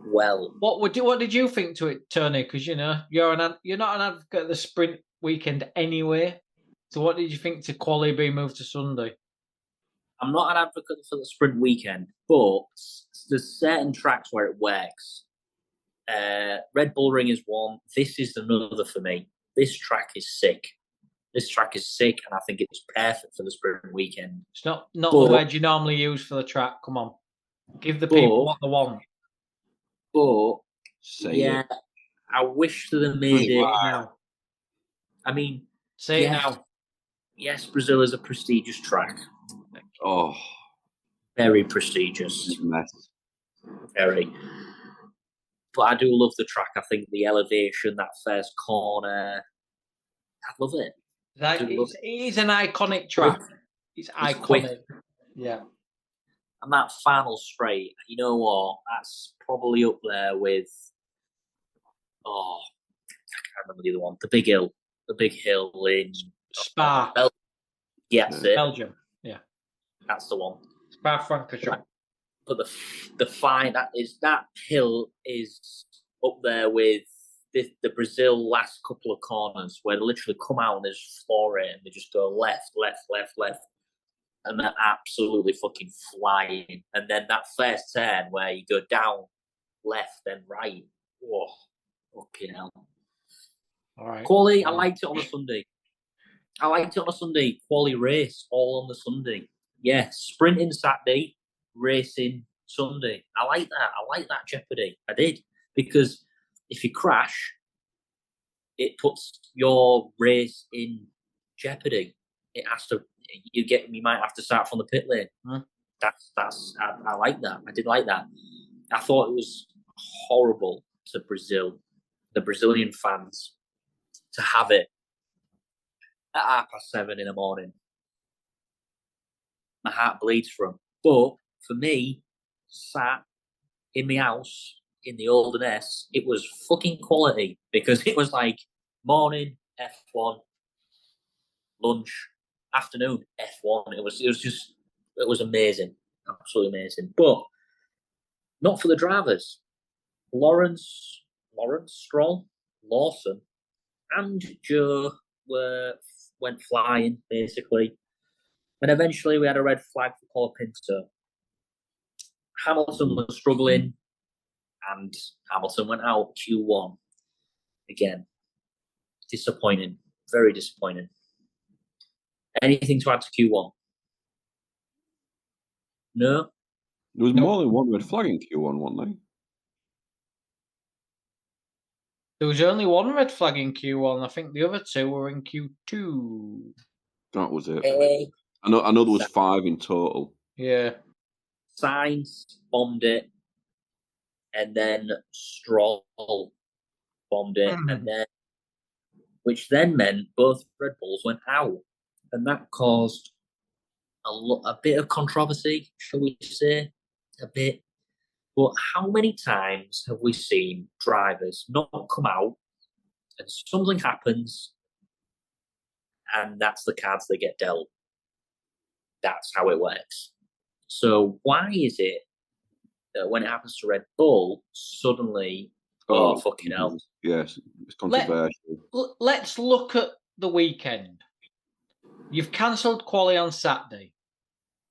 Well, what did you think to it, Tony? Because you know you're not an advocate of the sprint weekend anyway. So what did you think to quali be moved to Sunday? I'm not an advocate for the sprint weekend, but there's certain tracks where it works. Red Bull Ring is one. This is another for me. This track is sick. And I think it's perfect for the sprint weekend. It's not the word you normally use for the track. Come on, give the people what they want. But I wish that they made it now. I mean, say it now. Yes, Brazil is a prestigious track. Oh, very prestigious. Mess. Very. But I do love the track. I think the elevation, that first corner, I love it. It is an iconic track. It's iconic. Quick. Yeah. And that final straight, you know what? That's probably up there with, I can't remember the other one. The big hill in Spa. Yes, Belgium. Yeah. That's the one. Spa-Francorchamps. But that hill is up there with the Brazil last couple of corners where they literally come out and they just floor it and they just go left, and they're absolutely fucking flying. And then that first turn where you go down, left, then right. Whoa, fucking hell. All right. Quali, I liked it on a Sunday. Quali race, all on the Sunday. Yeah, sprinting Saturday, racing Sunday. I like that jeopardy. I did. Because if you crash, it puts your race in jeopardy. It has to. You might have to start from the pit lane. I like that. I did like that. I thought it was horrible to Brazil, the Brazilian fans, to have it at 7:30 in the morning. My heart bleeds for them. But for me, sat in my house in the olden S, it was fucking quality because it was like morning F1, lunch, afternoon F1. It was amazing, absolutely amazing. But not for the drivers. Lawrence, Stroll, Lawson, and Joe went flying basically, and eventually we had a red flag for Colapinto. Hamilton was struggling, and Hamilton went out Q1 again. Disappointing, very disappointing. Anything to add to Q1? No? There was more than one red flag in Q1, wasn't there? There was only one red flag in Q1. I think the other two were in Q2. That was it. I know there was 5 in total. Yeah. Sainz bombed it, and then Stroll bombed it, and then, which then meant both Red Bulls went out, and that caused a bit of controversy, shall we say, a bit. But how many times have we seen drivers not come out, and something happens, and that's the cards they get dealt? That's how it works. So why is it that when it happens to Red Bull, suddenly, fucking hell? Yes, it's controversial. Let's look at the weekend. You've cancelled quali on Saturday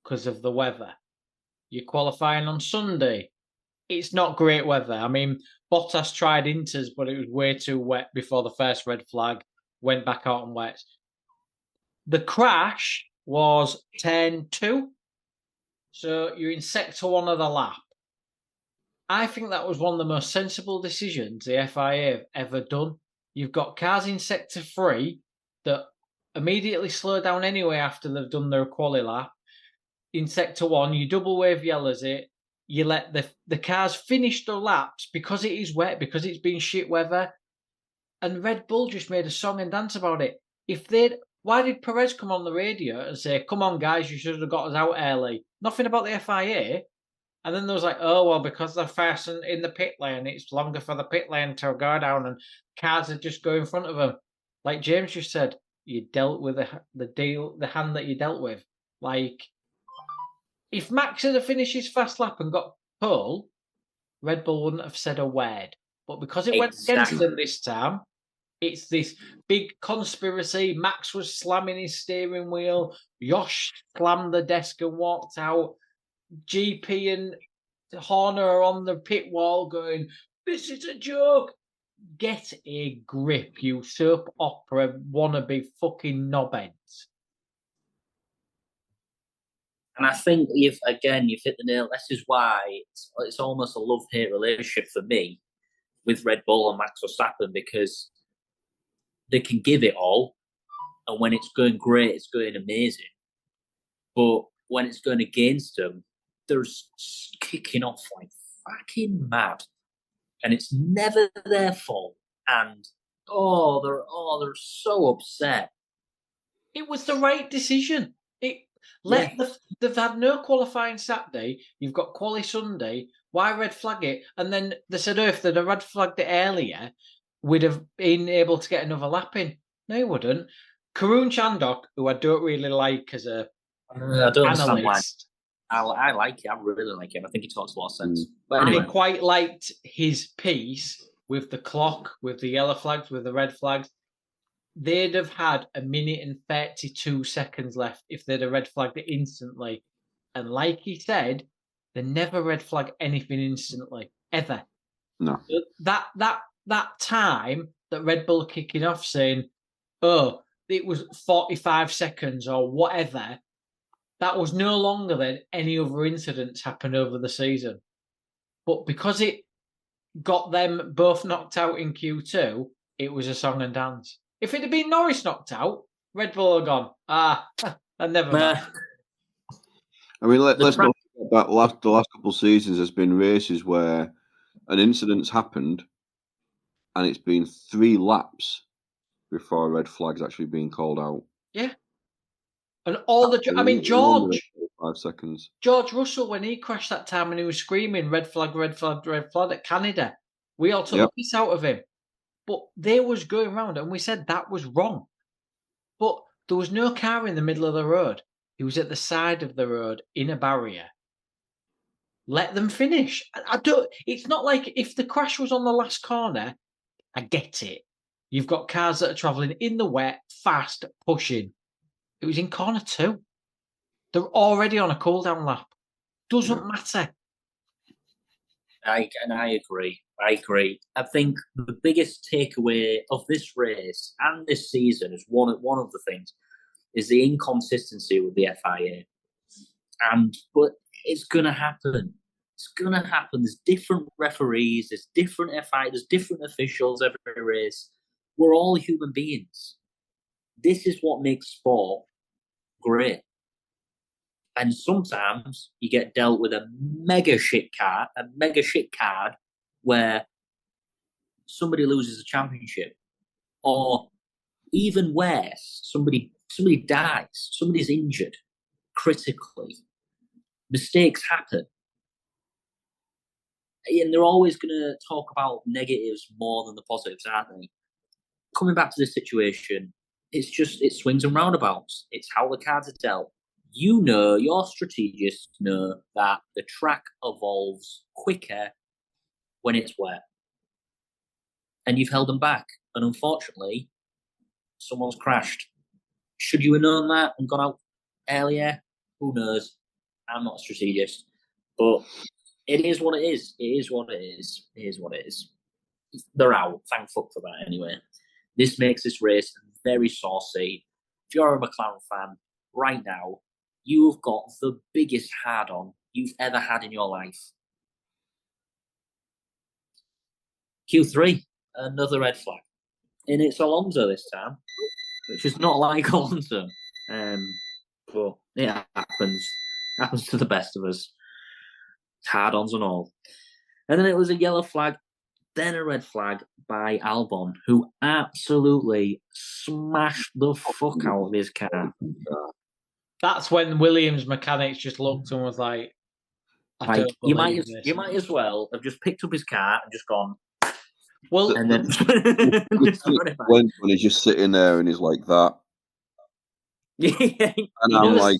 because of the weather. You're qualifying on Sunday. It's not great weather. I mean, Bottas tried Inters, but it was way too wet before the first red flag. Went back out on wet. The crash was 10-2. So you're in sector 1 of the lap. I think that was one of the most sensible decisions the FIA have ever done. You've got cars in sector 3 that immediately slow down anyway after they've done their quali lap. In sector 1, you double wave yellows it. You let the cars finish their laps because it is wet, because it's been shit weather. And Red Bull just made a song and dance about it. Why did Perez come on the radio and say, "Come on, guys, you should have got us out early"? Nothing about the FIA. And then there was like, "Oh, well, because they're fastened in the pit lane, it's longer for the pit lane to go down, and cars are just go in front of them." Like James just said, you dealt with the hand that you dealt with. Like, if Max had finished his fast lap and got pole, Red Bull wouldn't have said a word. But because it went against them this time, it's this big conspiracy. Max was slamming his steering wheel. Josh slammed the desk and walked out. GP and Horner are on the pit wall going, "This is a joke." Get a grip, you soap opera wannabe fucking knobheads. And I think you've hit the nail. This is why it's almost a love-hate relationship for me with Red Bull and Max Verstappen, because they can give it all, and when it's going great, it's going amazing. But when it's going against them, they're kicking off like fucking mad, and it's never their fault. And they're so upset. It was the right decision. They've had no qualifying Saturday. You've got quali Sunday. Why red flag it? And then they said, if they'd have red flagged it earlier, we'd have been able to get another lap in. No, you wouldn't. Karun Chandok, who I don't really like as a I don't understand why. analyst. I like it. I really like him. I think he talks a lot of sense. But anyway. I quite liked his piece with the clock, with the yellow flags, with the red flags, they'd have had 1 minute and 32 seconds left if they'd have red flagged it instantly. And like he said, they never red flag anything instantly, ever. No. That time that Red Bull are kicking off saying, oh, it was 45 seconds or whatever, that was no longer than any other incidents happened over the season. But because it got them both knocked out in Q2, it was a song and dance. If it had been Norris knocked out, Red Bull had gone, and never mind. I mean, let's not forget that the last couple of seasons has been races where an incident's happened and it's been 3 laps before a red flag's actually been called out. Yeah. And all George. 5 seconds. George Russell, when he crashed that time and he was screaming red flag, red flag, red flag at Canada, we all took the piss out of him. But they was going round and we said that was wrong. But there was no car in the middle of the road. He was at the side of the road in a barrier. Let them finish. It's not like if the crash was on the last corner, I get it. You've got cars that are travelling in the wet, fast, pushing. It was in corner 2. They're already on a cool-down lap. Doesn't matter. I agree. I think the biggest takeaway of this race and this season is one of the things is the inconsistency with the FIA. But it's gonna happen. It's gonna happen. There's different referees, there's different FIA, there's different officials every race. We're all human beings. This is what makes sport great. And sometimes you get dealt with a mega shit card where somebody loses a championship. Or even worse, somebody dies, somebody's injured critically. Mistakes happen. And they're always going to talk about negatives more than the positives, aren't they? Coming back to this situation, it swings and roundabouts. It's how the cards are dealt. You know, your strategists know that the track evolves quicker when it's wet. And you've held them back. And unfortunately, someone's crashed. Should you have known that and gone out earlier? Who knows? I'm not a strategist. But it is what it is. It is what it is. It is what it is. They're out. Thank fuck for that anyway. This makes this race very saucy. If you're a McLaren fan right now, you've got the biggest hard-on you've ever had in your life. Q3, another red flag. And it's Alonso this time, which is not like Alonso. But it happens. Happens to the best of us. Hard-ons and all. And then it was a yellow flag, then a red flag by Albon, who absolutely smashed the fuck out of his car. That's when Williams mechanics just looked and was like, you might as well have just picked up his car and just gone. Well, and then when he's just sitting there and he's like that. Yeah, and I'm like,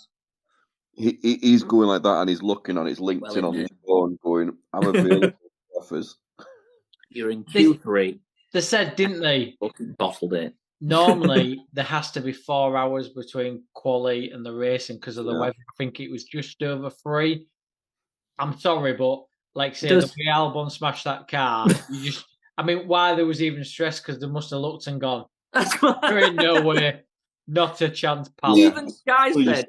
he's going like that and he's looking on his LinkedIn on his phone going, I'm available for offers. You're in Q3. They said, didn't they? Fucking bottled it. Normally, there has to be 4 hours between quali and the racing because of the weather. I think it was just over 3. I'm sorry, but like say the way Albon smashed that car, why there was even stress because they must have looked and gone, there ain't no way, not a chance, pal. Even Sky said,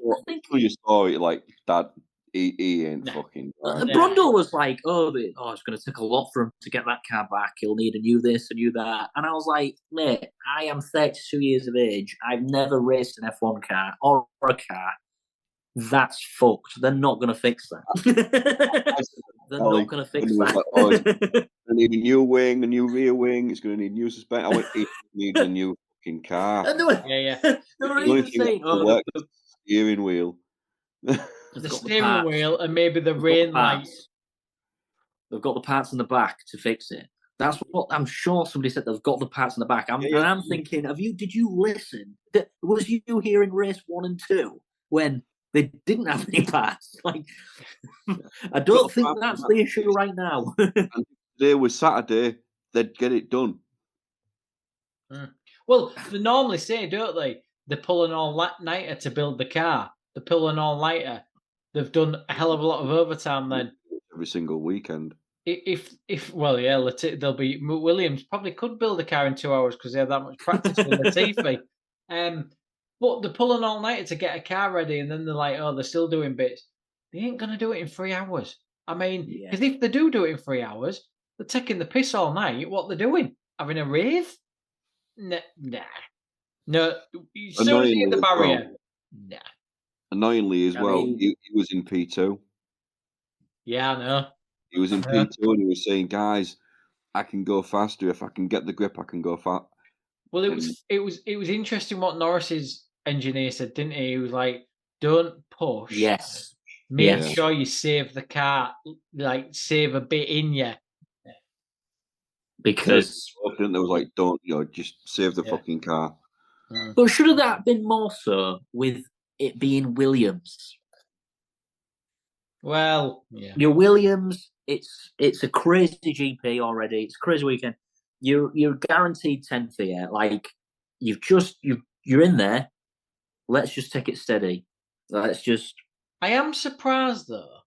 you saw it like that. He ain't fucking. Brundle was like, it's going to take a lot for him to get that car back. He'll need a new this, a new that. And I was like, mate, I am 32 years of age. I've never raced an F1 car or a car. That's fucked. They're not going to fix that. They're not going to fix that. It's going to need a new wing, a new rear wing. It's going to need new suspension. I went, it needs a new fucking car. And they were even saying, the steering wheel. The steering wheel and maybe the rain lights. They've got the parts in the back to fix it. That's what I'm sure somebody said. They've got the parts in the back. And I'm thinking, did you listen? Was you here in race 1 and 2 when they didn't have any parts? Like, I don't think that's the issue right now. And today was Saturday. they'd get it done. Well, they normally say, don't they? They pull an all-nighter to build the car. They pull an all-nighter. They've done a hell of a lot of overtime then. Every single weekend. If well, yeah, they'll be Williams probably could build a car in 2 hours because they have that much practice with Latifi. But they pull an all-nighter to get a car ready, and then they're like, oh, they're still doing bits. They ain't going to do it in 3 hours. I mean, because if they do it in 3 hours, they're taking the piss all night. What they're doing? Having a rave? Nah. No. As soon as you hit the barrier, nah. Annoyingly as well, he was in P2. Yeah, I know. He was in P2 and he was saying, guys, I can go faster. If I can get the grip, I can go fast. Well, it was interesting what Norris's engineer said, didn't he? He was like, don't push. Yes. Make sure you save the car, like save a bit in you. Because there was like, don't, just save the fucking car. But should have that been more so with it being Williams? Well, yeah. Your Williams, it's a crazy GP already. It's a crazy weekend. You're guaranteed 10th here. Like you're in there. Let's just take it steady. I am surprised though.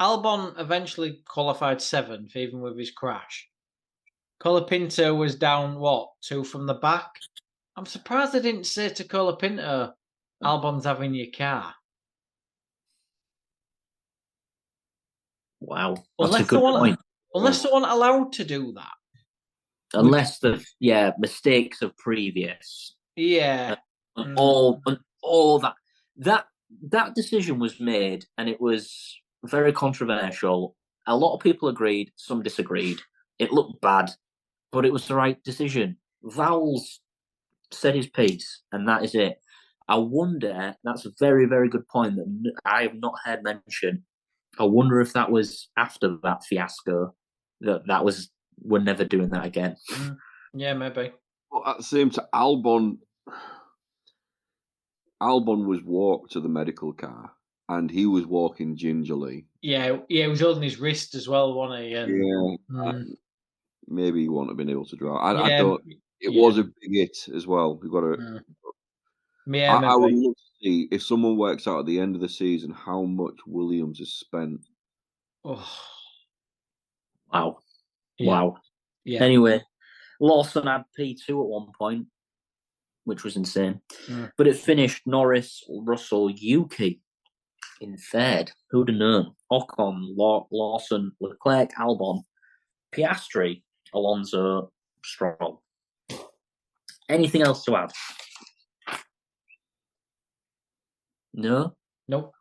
Albon eventually qualified 7th, even with his crash. Colapinto was down 2 from the back. I'm surprised they didn't say to Colapinto, Albon's having your car. Wow, that's a good point. Unless they weren't allowed to do that. Unless the mistakes of previous. Yeah. All that decision was made, and it was very controversial. A lot of people agreed, some disagreed. It looked bad, but it was the right decision. Vowles said his piece, and that is it. I wonder, that's a very, very good point that I have not heard mentioned. I wonder if that was after that fiasco, we're never doing that again. Yeah, maybe. But at the same time, Albon was walked to the medical car, and he was walking gingerly. Yeah, he was holding his wrist as well, wasn't he? And, maybe he wouldn't have been able to drive. I don't. It was a big hit as well. We've got to. Yeah, I would love to see if someone works out at the end of the season how much Williams has spent. Oh. Wow. Yeah. Wow. Yeah. Anyway, Lawson had P2 at one point, which was insane. But it finished Norris, Russell, Yuki in third. Who'd have known? Ocon, Lawson, Leclerc, Albon, Piastri, Alonso, Stroll. Anything else to add? No? Nope.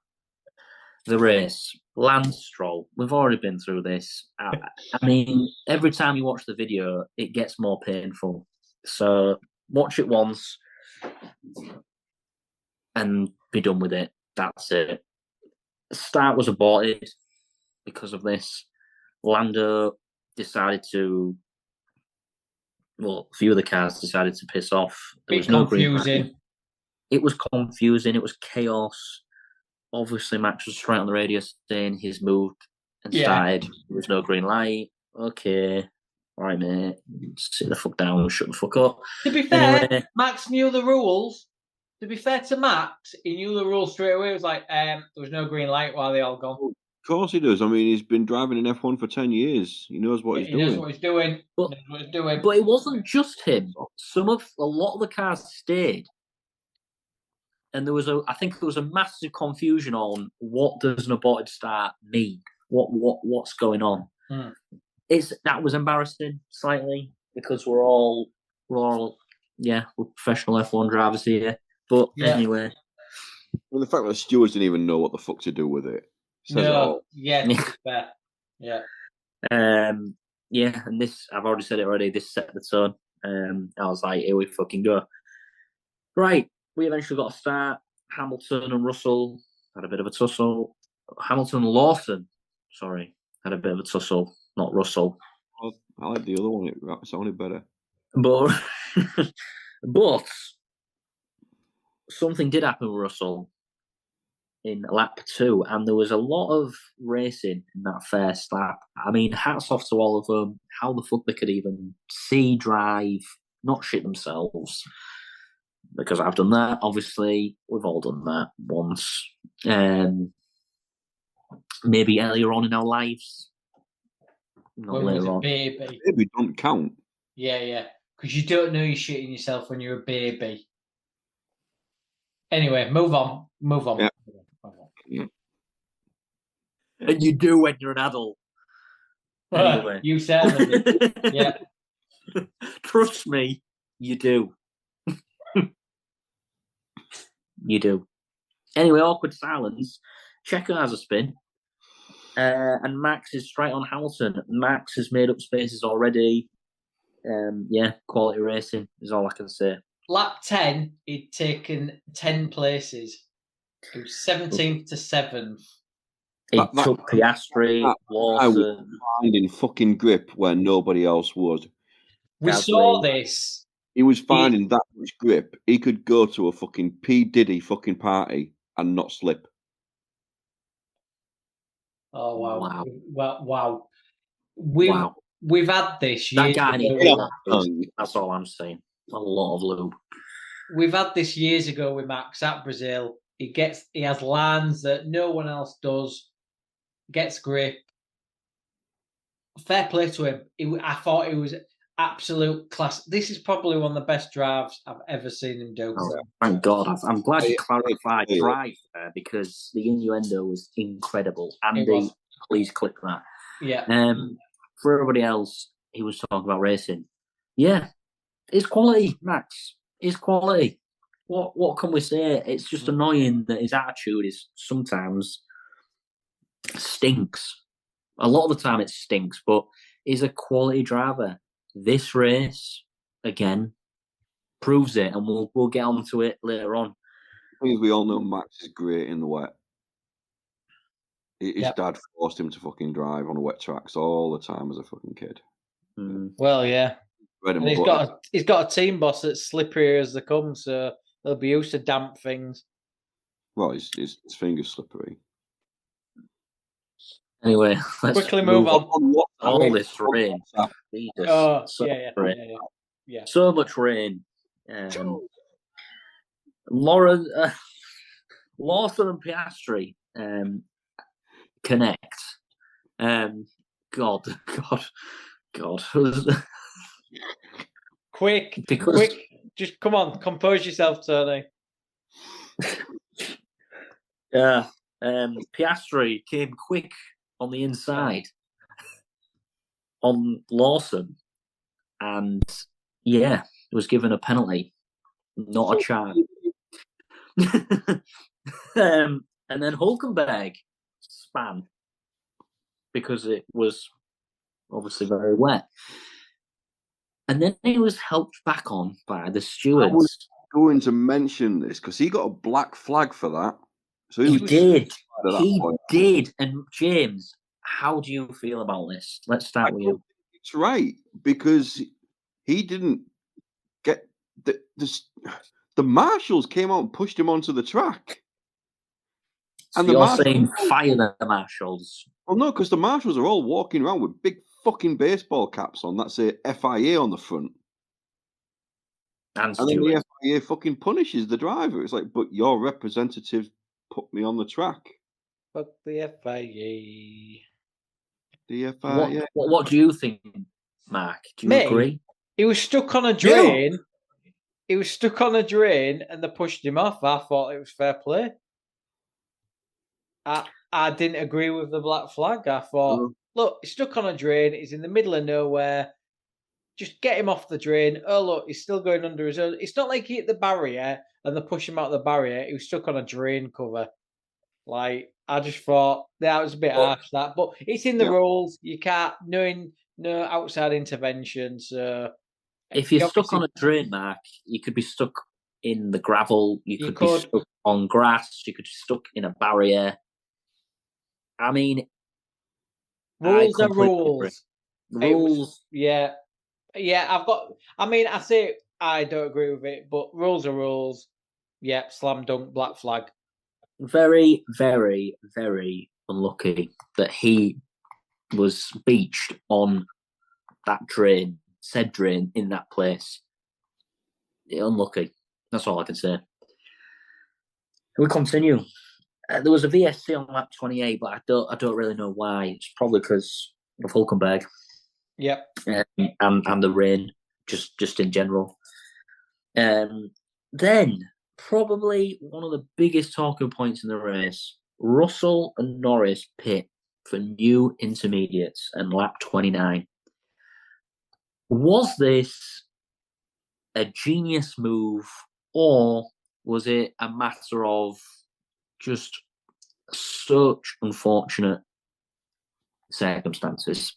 The race. Lance Stroll. We've already been through this. I mean, every time you watch the video, it gets more painful. So watch it once and be done with it. That's it. The start was aborted because of this. Lando decided to... Well, a few of the cars decided to piss off. There was no confusing. It was confusing. It was chaos. Obviously, Max was straight on the radio saying he's moved and started. There was no green light. Okay. All right, mate. Sit the fuck down and shut the fuck up. To be fair, Max knew the rules. To be fair to Max, he knew the rules straight away. It was like, there was no green light while they all gone. Of course he does. I mean, he's been driving in F1 for 10 years. He knows what he's doing. He knows what he's doing. But it wasn't just him. A lot of the cars stayed. And I think there was a massive confusion on what does an aborted start mean? What's going on? That was embarrassing slightly because we're all we're professional F1 drivers here. But anyway, well, the fact that the stewards didn't even know what the fuck to do with it says it all. Yeah, fair. Yeah. And this I've already said it already. This set the tone. I was like, here we fucking go. Right. We eventually got a start. Hamilton and Russell had a bit of a tussle. Hamilton and Lawson, had a bit of a tussle, not Russell. I like the other one. It sounded better. But something did happen with Russell. in lap 2, and there was a lot of racing in that first lap. I mean, hats off to all of them. How the fuck they could even see, drive, not shit themselves. Because I've done that, obviously. We've all done that once. Maybe earlier on in our lives. Not When we was later a on. baby. Maybe don't count. Yeah. Because you don't know you're shitting yourself when you're a baby. Anyway, move on. Yeah. And you do when you're an adult. Anyway. You certainly did. Yeah. Trust me, you do. You do. Anyway, awkward silence. Checo has a spin. And Max is straight on Hamilton. Max has made up spaces already. Quality racing is all I can say. Lap 10, he'd taken 10 places. It was 17th to 7th. He took Piastri, Lawson. Finding fucking grip where nobody else would. We saw this. He was finding that much grip. He could go to a fucking P. Diddy fucking party and not slip. Oh, wow. Wow. We've had this That years guy ago. needs That's all I'm saying. A lot of lube. We've had this years ago with Max at Brazil. He has lines that no one else does. Gets grip. Fair play to him. I thought he was absolute class. This is probably one of the best drives I've ever seen him do. Oh, thank God. I'm glad you clarified drive there, because the innuendo was incredible. Andy, please click that. Yeah. For everybody else, he was talking about racing. Yeah, it's quality, Max. It's quality. What can we say? It's just annoying that his attitude is sometimes stinks. A lot of the time it stinks, but he's a quality driver. This race, again, proves it, and we'll get onto it later on. I think we all know Max is great in the wet. His dad forced him to fucking drive on wet tracks all the time as a fucking kid. Well, yeah. And he's got a team boss that's slippery as they come, so they'll be used to damp things. Well, his finger's slippery. Anyway, let's quickly move on. All this rain. Jesus. Yeah. So much rain. Lawson and Piastri connect. God. Quick. Just come on, compose yourself, Tony. Yeah. Piastri came quick on the inside on Lawson, and was given a penalty, not a charge. And then Hulkenberg span because it was obviously very wet. And then he was helped back on by the stewards. I was going to mention this because he got a black flag for that. So he did. He did. And James, how do you feel about this? Let's start with you. It's right, because he didn't get the marshals came out and pushed him onto the track. So and you're saying fire the marshals? Well, no, because the marshals are all walking around with big fucking baseball caps on that say FIA on the front. And then the FIA fucking punishes the driver. It's like, but your representative put me on the track. Fuck the FIA. The FIA. What do you think, Mark? Do you agree? He was stuck on a drain. Yeah. He was stuck on a drain and they pushed him off. I thought it was fair play. I didn't agree with the black flag. I thought, look, he's stuck on a drain. He's in the middle of nowhere. Just get him off the drain. Oh, look, he's still going under his own. It's not like he hit the barrier and they push him out of the barrier. He was stuck on a drain cover. Like, I just thought that was a bit harsh, that. But it's in the rules. You can't, no outside intervention. So if you're stuck on a drain, Mark, you could be stuck in the gravel. You could be stuck on grass. You could be stuck in a barrier. I mean, rules are rules. Rules. Yeah. I say I don't agree with it, but rules are rules. Yeah, slam dunk, black flag. Very, very, very unlucky that he was beached on that said drain in that place. Unlucky. That's all I can say. We continue. There was a VSC on lap 28, but I don't really know why. It's probably because of Hulkenberg. Yep. And the rain, just in general. Then, probably one of the biggest talking points in the race, Russell and Norris pit for new intermediates and lap 29. Was this a genius move, or was it a matter of just such unfortunate circumstances?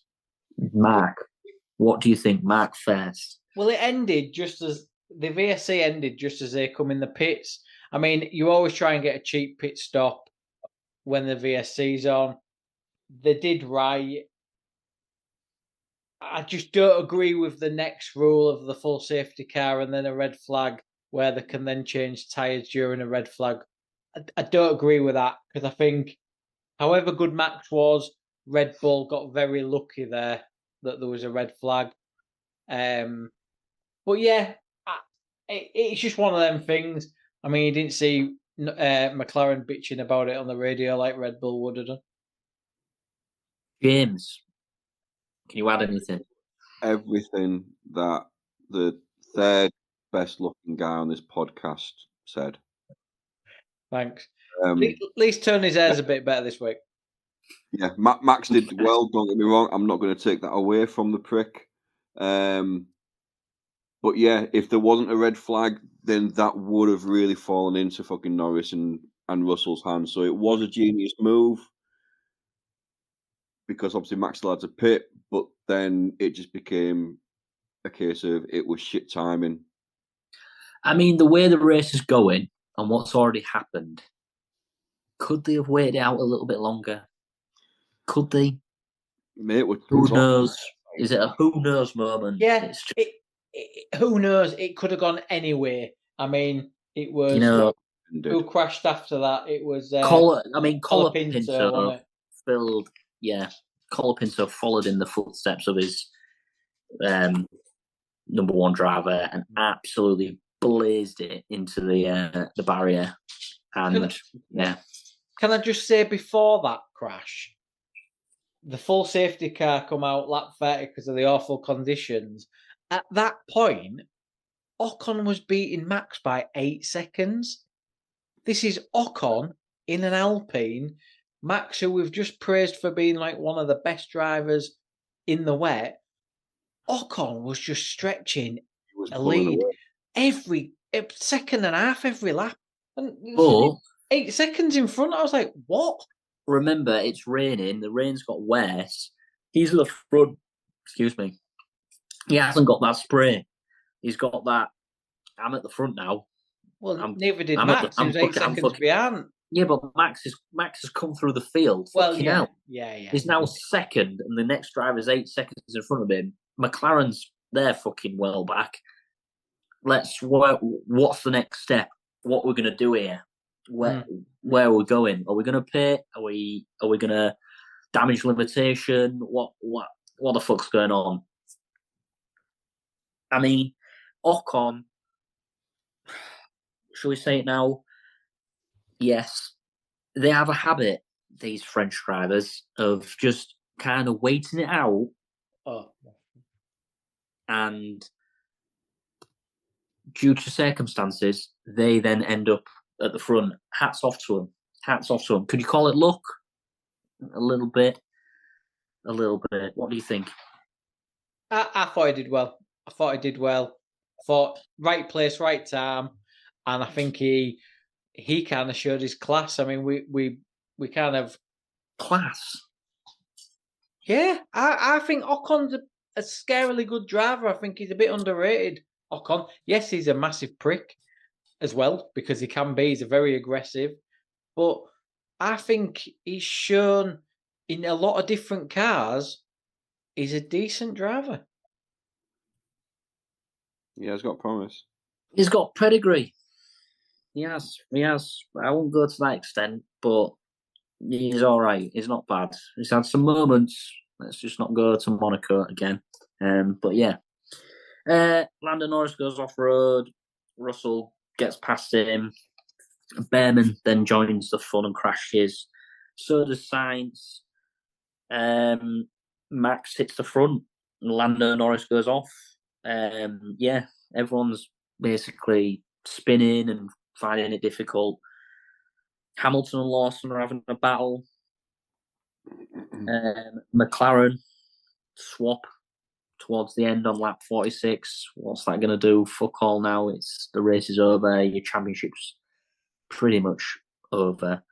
Mark, what do you think? Mark first. Well, it ended just as the VSC ended just as they come in the pits. I mean, you always try and get a cheap pit stop when the VSC's on. They did right. I just don't agree with the next rule of the full safety car and then a red flag where they can then change tyres during a red flag. I don't agree with that because I think however good Max was, Red Bull got very lucky there that there was a red flag. But yeah, it's just one of them things. I mean, you didn't see McLaren bitching about it on the radio like Red Bull would have done. James, can you add anything? Everything that the third best looking guy on this podcast said. Thanks. At least Tony's hair's a bit better this week. Yeah, Max did well, don't get me wrong. I'm not going to take that away from the prick. But yeah, if there wasn't a red flag, then that would have really fallen into fucking Norris and Russell's hands. So it was a genius move because obviously Max still had to pit, but then it just became a case of it was shit timing. I mean, the way the race is going and what's already happened, could they have waited out a little bit longer? Could they? Mate, who knows? Is it a who knows moment? Yeah, who knows? It could have gone anywhere. I mean, it was who crashed after that? It was Colapinto filled. Yeah, Colapinto followed in the footsteps of his number one driver and absolutely blazed it into the barrier. And can I just say before that crash, the full safety car come out lap 30 because of the awful conditions. At that point, Ocon was beating Max by 8 seconds. This is Ocon in an Alpine. Max, who we've just praised for being like one of the best drivers in the wet, Ocon was just stretching a lead every second and a half, every lap. And 8 seconds in front, I was like, what? Remember, it's raining. The rain's got worse. He's at the front. Excuse me. He hasn't got that spray. He's got that. I'm at the front now. Well, neither did Max. He was 8 seconds behind. Yeah, but Max has come through the field. Well, yeah. He's now second, and the next driver's 8 seconds in front of him. McLaren's there fucking well back. What's the next step? What we're gonna do here? Where are we going? Are we gonna pit? Are we gonna damage limitation? What the fuck's going on? I mean, Ocon, shall we say it now? Yes, they have a habit, these French drivers, of just kind of waiting it out. And due to circumstances, they then end up at the front. Hats off to them. Could you call it luck? A little bit. What do you think? I thought he did well. I thought right place, right time, and I think he kind of showed his class. I mean, we kind of class. Yeah, I think Ocon's a scarily good driver. I think he's a bit underrated. Ocon, yes, he's a massive prick as well because he can be. He's a very aggressive, but I think he's shown in a lot of different cars he's a decent driver. Yeah, he's got promise. He's got pedigree. He has. I won't go to that extent, but he's all right. He's not bad. He's had some moments. Let's just not go to Monaco again. But yeah, Lando Norris goes off road. Russell gets past him. Behrman then joins the fun and crashes. So does Sainz. Max hits the front. Lando Norris goes off. Yeah, everyone's basically spinning and finding it difficult. Hamilton and Lawson are having a battle. McLaren swap towards the end on lap 46. What's that going to do? Fuck all now. It's the race is over. Your championship's pretty much over.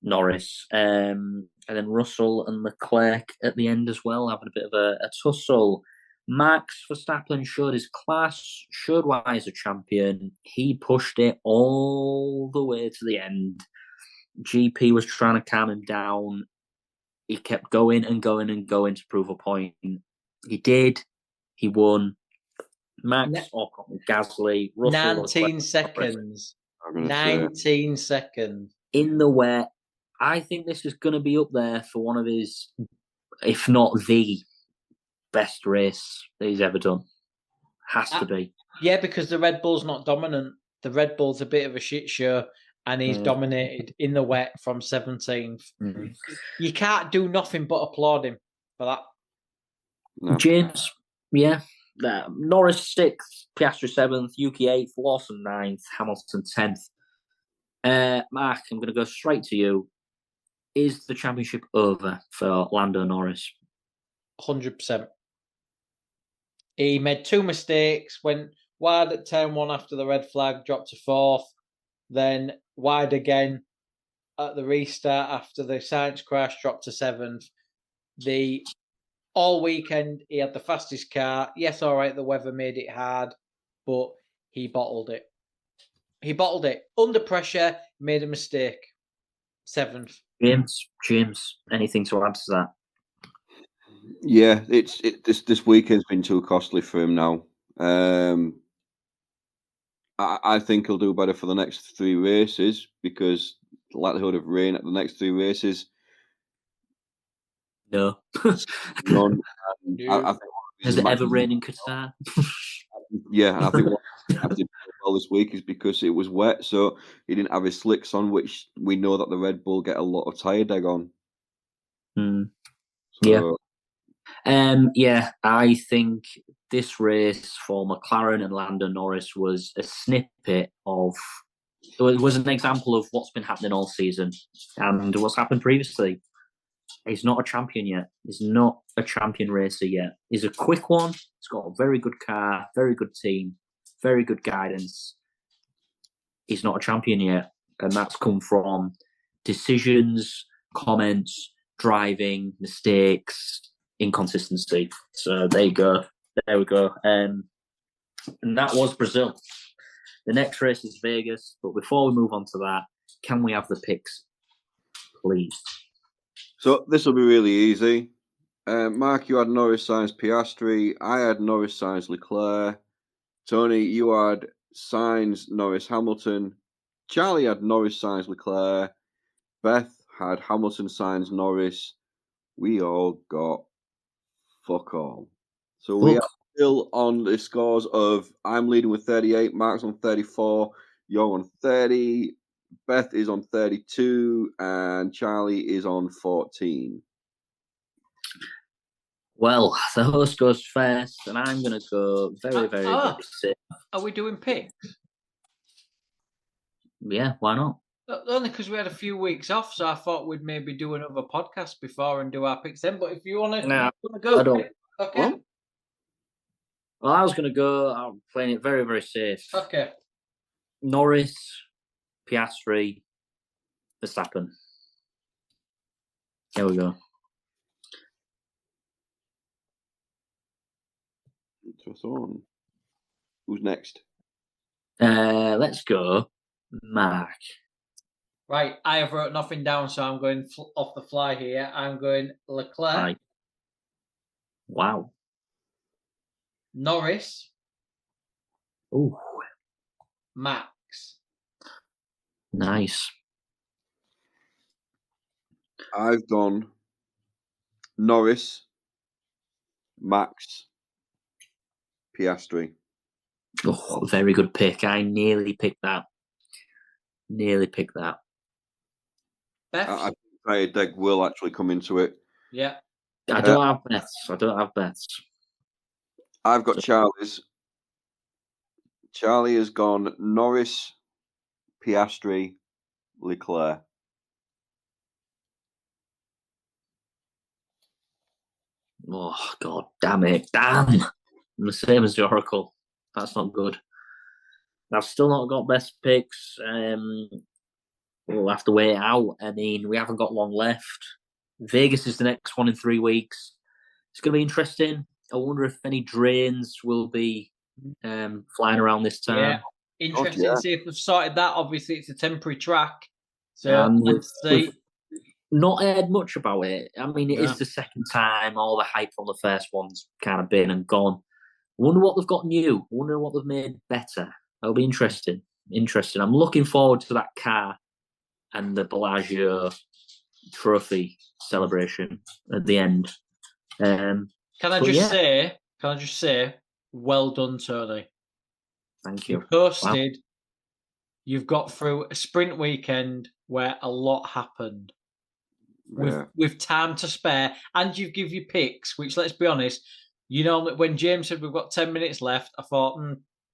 Norris. And then Russell and Leclerc at the end as well, having a bit of a tussle. Max Verstappen showed his class, showed why he's a champion. He pushed it all the way to the end. GP was trying to calm him down. He kept going and going and going to prove a point. He did. He won. Max, Gasly, Russell. 19 seconds. 19 seconds. In the wet. I think this is going to be up there for one of his, if not the best race that he's ever done. Has to be. Yeah, because the Red Bull's not dominant. The Red Bull's a bit of a shit show, and he's dominated in the wet from 17th. You can't do nothing but applaud him for that. No. James, yeah. Norris 6th, Piastri 7th, Yuki 8th, Lawson 9th, Hamilton 10th. Mark, I'm going to go straight to you. Is the championship over for Lando Norris? 100%. He made 2 mistakes, went wide at turn 1 after the red flag, dropped to 4th, then wide again at the restart after the Sainz crash, dropped to 7th. All weekend, he had the fastest car. Yes, all right, the weather made it hard, but he bottled it. Under pressure, made a mistake. 7th. James, anything to add to that? Yeah, this weekend's been too costly for him now. I think he'll do better for the next 3 races because the likelihood of rain at the next 3 races. No. None. I think has it ever rained in Qatar? Yeah, and I think what did well this week is because it was wet, so he didn't have his slicks on, which we know that the Red Bull get a lot of tyre deg on. So, yeah, I think this race for McLaren and Lando Norris was a snippet of. It was an example of what's been happening all season and what's happened previously. He's not a champion yet. He's not a champion racer yet. He's a quick one. He's got a very good car, very good team, very good guidance. He's not a champion yet. And that's come from decisions, comments, driving, mistakes, inconsistency. So there you go. There we go. And that was Brazil. The next race is Vegas. But before we move on to that, can we have the picks, please? So this will be really easy. Mark, you had Norris, Sainz, Piastri. I had Norris, Sainz, Leclerc. Tony, you had Sainz, Norris, Hamilton. Charlie had Norris, Sainz, Leclerc. Beth had Hamilton, Sainz, Norris. We all got fuck all. So we are still on the scores of I'm leading with 38, Mark's on 34, you're on 30, Beth is on 32, and Charlie is on 14. Well, the host goes first, and I'm going to go very safe. Are we doing picks? Yeah, why not? Only because we had a few weeks off, so I thought we'd maybe do another podcast before and do our picks then. But if you want to go, I don't. Okay. Well, I was going to go. I'm playing it very, very safe. Okay. Norris, Piastri, Verstappen. There we go. Who's next? Let's go, Mark. Right, I have wrote nothing down, so I'm going off the fly here. I'm going Leclerc. Right. Wow. Norris. Ooh. Max. picks. Nice. I've gone Norris, Max, Piastri. Oh, very good pick. I nearly picked that. Beth? I think Tyre Deck will actually come into it. Yeah. I don't have bets. I've got Charlie's. Charlie has gone Norris, Piastri, Leclerc. Oh, God damn it. Damn. I'm the same as the Oracle. That's not good. I've still not got best picks. We'll have to wait it out. I mean, we haven't got long left. Vegas is the next one in 3 weeks. It's going to be interesting. I wonder if any drains will be flying around this time. Yeah. Interesting to see if we've sorted that. Obviously, it's a temporary track. So And let's see. we've not heard much about it. I mean, it is the second time. All the hype on the first one's kind of been and gone. I wonder what they've got new. I wonder what they've made better. That'll be interesting. I'm looking forward to that car and the Bellagio trophy celebration at the end. Can I just say, well done, Tony. Thank you. You posted. Wow. You've got through a sprint weekend where a lot happened. With time to spare, and you've given your picks, which, let's be honest, when James said we've got 10 minutes left, I thought,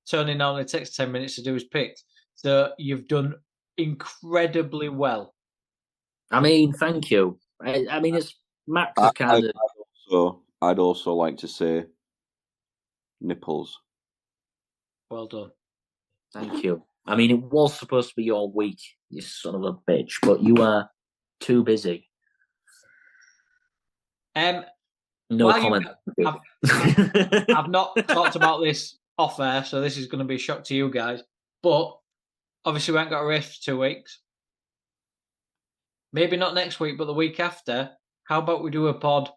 Tony normally takes 10 minutes to do his picks. So you've done incredibly well. I mean, thank you. I mean, it's Max is kind of... I'd also like to say nipples. Well done. Thank you. I mean, it was supposed to be your week, you son of a bitch, but you are too busy. No comment. I've not talked about this off air, so this is going to be a shock to you guys. But obviously, we haven't got a race for 2 weeks. Maybe not next week, but the week after. How about we do a pod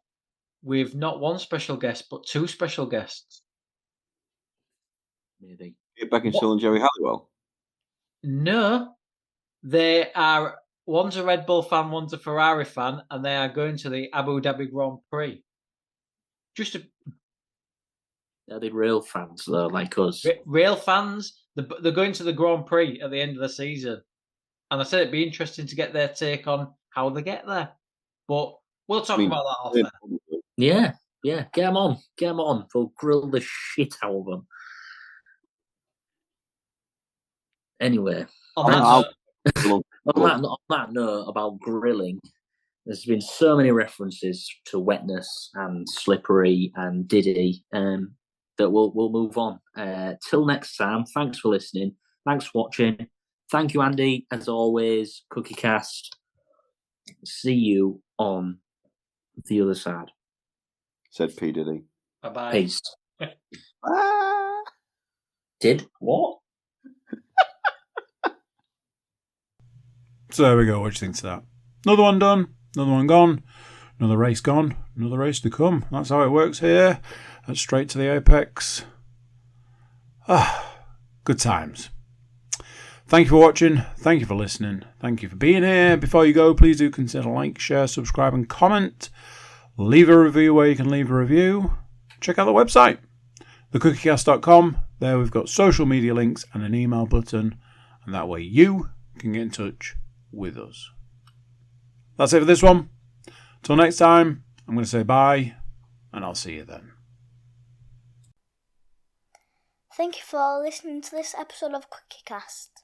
with not one special guest, but 2 special guests? Maybe. Get back in Still and Jerry Halliwell? No. They are, one's a Red Bull fan, one's a Ferrari fan, and they are going to the Abu Dhabi Grand Prix. They're the real fans, though, like us. Real fans. They're going to the Grand Prix at the end of the season. And I said it'd be interesting to get their take on how they get there. But we'll talk about that off there. Yeah. Get them on. We'll grill the shit out of them. Anyway. On that note about grilling, there's been so many references to wetness and slippery and Diddy that we'll move on. Till next time, thanks for listening. Thanks for watching. Thank you, Andy, as always. Cookie Cast. See you on the other side. Said P. Diddy. Bye-bye. Peace. Did what? So there we go. What do you think to that? Another one done. Another one gone. Another race gone. Another race to come. That's how it works here. That's Straight to the Apex. Good times. Thank you for watching. Thank you for listening. Thank you for being here. Before you go, please do consider like, share, subscribe and comment. Leave a review where you can leave a review. Check out the website, thecookiecast.com. There we've got social media links and an email button. And that way you can get in touch with us. That's it for this one. Till next time, I'm going to say bye, and I'll see you then. Thank you for listening to this episode of Cookie Cast.